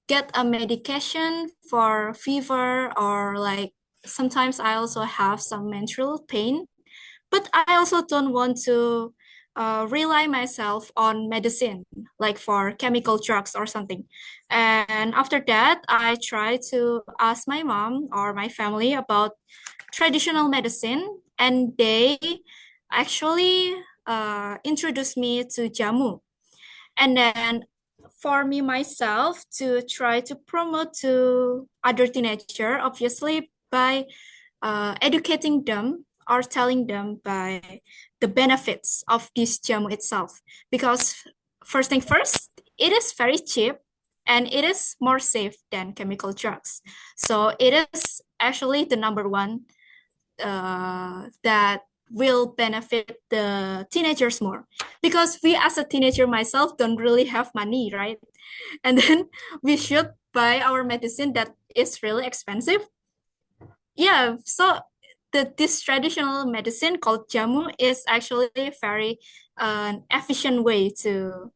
E: get a medication for fever, or like sometimes I also have some menstrual pain. But I also don't want to rely myself on medicine, like for chemical drugs or something. And after that, I try to ask my mom or my family about traditional medicine, and they actually introduced me to jamu. And then for me myself to try to promote to other teenager, obviously by educating them or telling them by the benefits of this jamu itself. Because first thing first, it is very cheap and it is more safe than chemical drugs. So it is actually the number one that will benefit the teenagers more, because we as a teenager myself don't really have money, right? And then we should buy our medicine that is really expensive. Yeah, so this traditional medicine called jamu is actually a very efficient way to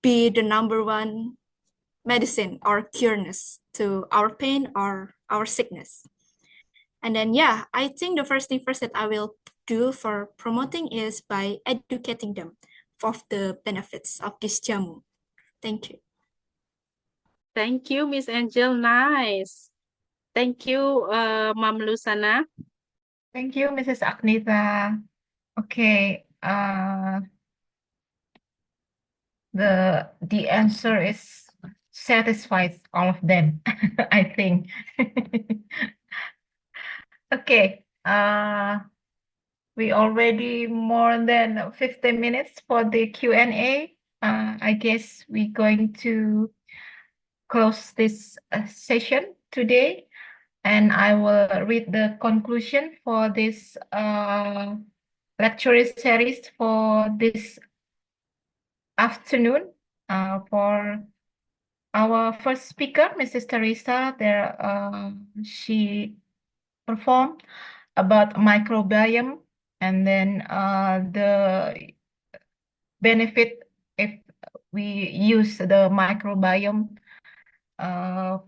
E: be the number one medicine or cureness to our pain or our sickness. And then, yeah, I think the first thing first that I will do for promoting is by educating them of the benefits of this jamu. Thank you.
F: Thank you, Miss Angel. Nice. Thank you, Mom Lusana.
A: Thank you, Mrs. Agnita. Okay, the answer is satisfies all of them, I think. Okay, we already more than 15 minutes for the Q&A. I guess we're going to close this session today, and I will read the conclusion for this lecture series for this afternoon. For our first speaker, Mrs. Teresa, she performed about microbiome, and then the benefit if we use the microbiome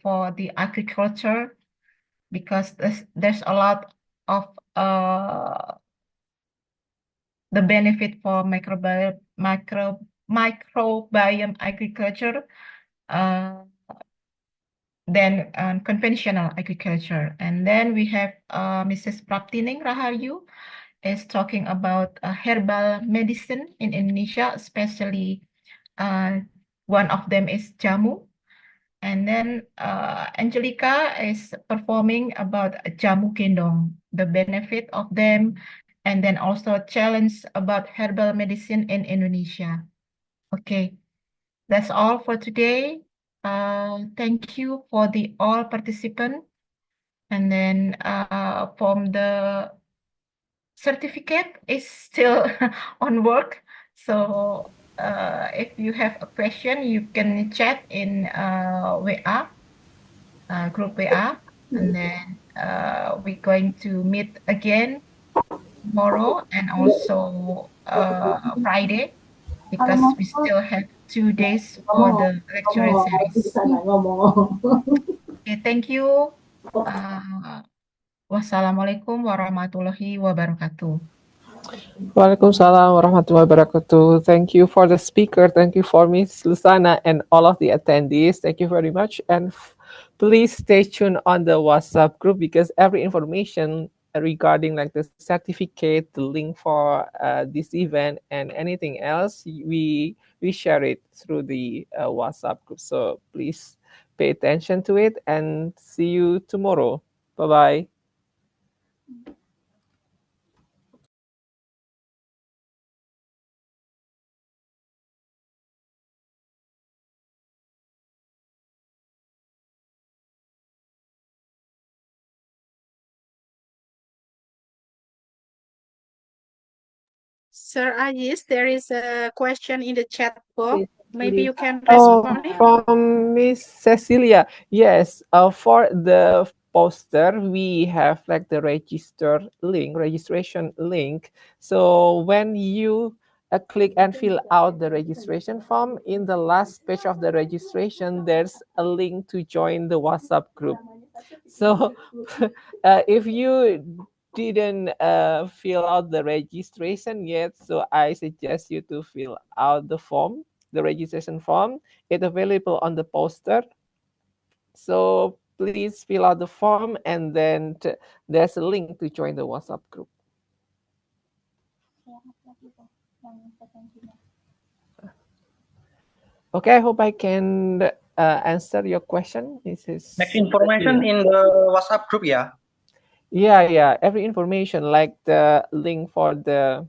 A: for the agriculture, because there's a lot of the benefit for microbiome agriculture than conventional agriculture. And then we have Mrs. Praptining Rahayu is talking about herbal medicine in Indonesia, especially one of them is jamu. And then Angelica is performing about jamu gendong, the benefit of them, and then also challenge about herbal medicine in Indonesia. Okay, that's all for today. Thank you for the all participant. And then from the certificate is still on work. So if you have a question, you can chat in WA, group WA, and then we're going to meet again tomorrow and also Friday, because we still have 2 days for the lecture series. Okay, thank you. Wassalamualaikum warahmatullahi wabarakatuh.
D: Waalaikumsalam warahmatullahi wabarakatuh. Thank you for the speaker. Thank you for Miss Lusana and all of the attendees. Thank you very much. And please stay tuned on the WhatsApp group, because every information regarding like the certificate, the link for this event, and anything else, we share it through the WhatsApp group. So please pay attention to it, and see you tomorrow. Bye-bye.
F: Sir Ajis, there is a question in the chat box. Maybe you can
D: Oh,
F: respond it.
D: from Miss Cecilia. Yes, for the poster, we have like the registration link. So when you click and fill out the registration form, in the last page of the registration, there's a link to join the WhatsApp group. So if you didn't fill out the registration yet, so I suggest you to fill out the form, the registration form. It's available on the poster. So please fill out the form, and then there's a link to join the WhatsApp group. Okay, I hope I can answer your question. This is
G: Next information in the WhatsApp group, yeah?
D: Yeah. Every information, like the link for the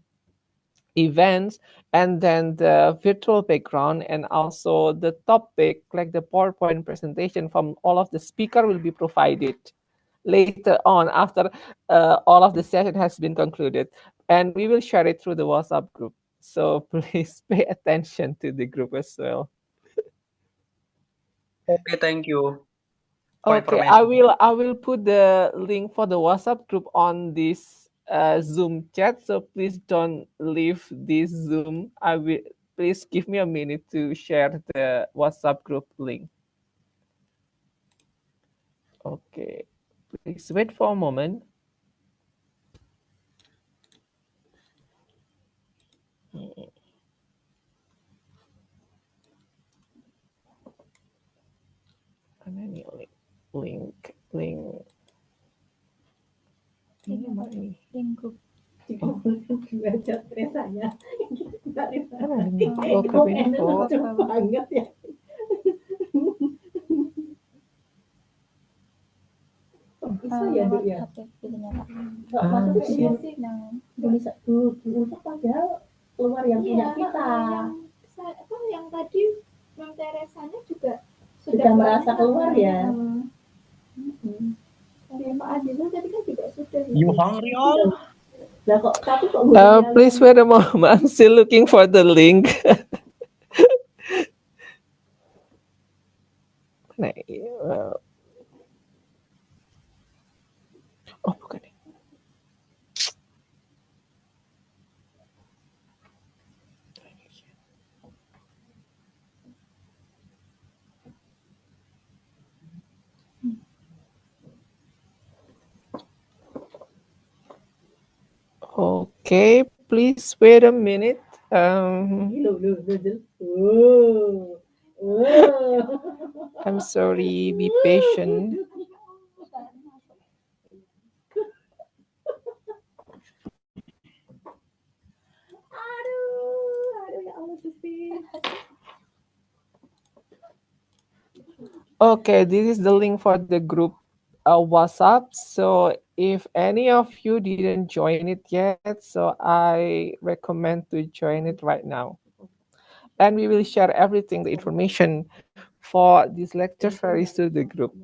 D: events, and then the virtual background, and also the topic, like the PowerPoint presentation from all of the speaker will be provided later on after all of the session has been concluded, and we will share it through the WhatsApp group. So please pay attention to the group as well.
G: Okay, thank you.
D: Okay, I will put the link for the WhatsApp group on this Zoom chat. So please don't leave this Zoom. Please give me a minute to share the WhatsApp group link. Okay, please wait for a moment. And then link. Ini mana ini?
E: Link group.
D: Oh,
E: banget ya. Bisa ya, Bu ya? Maksudnya sih bisa untuk padahal keluar yang punya kita. Yang tadi Mam Teresanya juga sudah merasa keluar ya. Pak Adil tadi kan juga sudah.
G: You hungry all?
E: Lah kok tapi kok
D: please wait a moment. I'm still looking for the link. Nah, oh bukan. Okay, please wait a minute. I'm sorry, be patient. Okay, this is the link for the group WhatsApp. So if any of you didn't join it yet, so I recommend to join it right now. And we will share everything, the information for this lecture very soon to the group.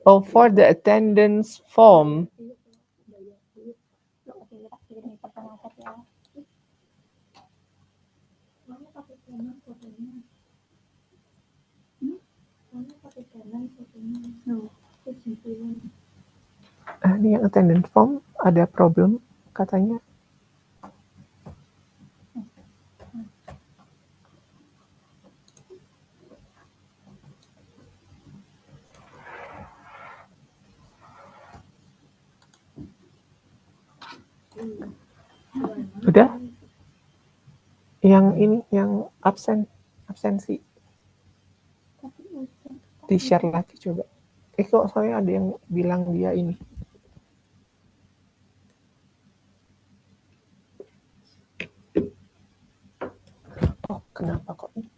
D: Oh, for the attendance form. Ini yang attendance form ada problem katanya. Udah? Yang ini, yang absensi. Di-share lagi coba. Kok soalnya ada yang bilang dia ini. Oh, kenapa kok ini?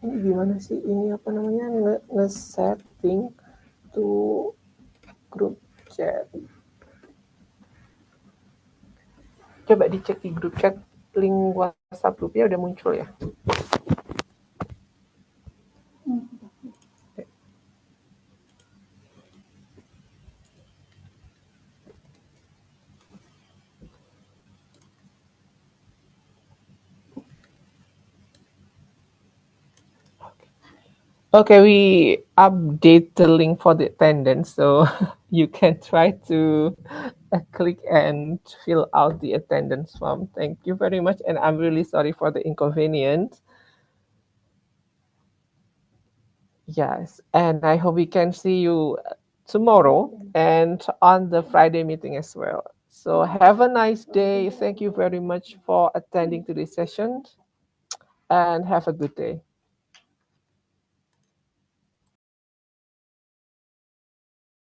D: Ini gimana sih? Ini apa namanya? Nge-setting to group chat. Coba dicek di grup chat, link WhatsApp grupnya udah muncul ya. Okay, we update the link for the attendance, so you can try to click and fill out the attendance form. Thank you very much, and I'm really sorry for the inconvenience. Yes, and I hope we can see you tomorrow and on the Friday meeting as well. So have a nice day. Thank you very much for attending to this session and have a good day.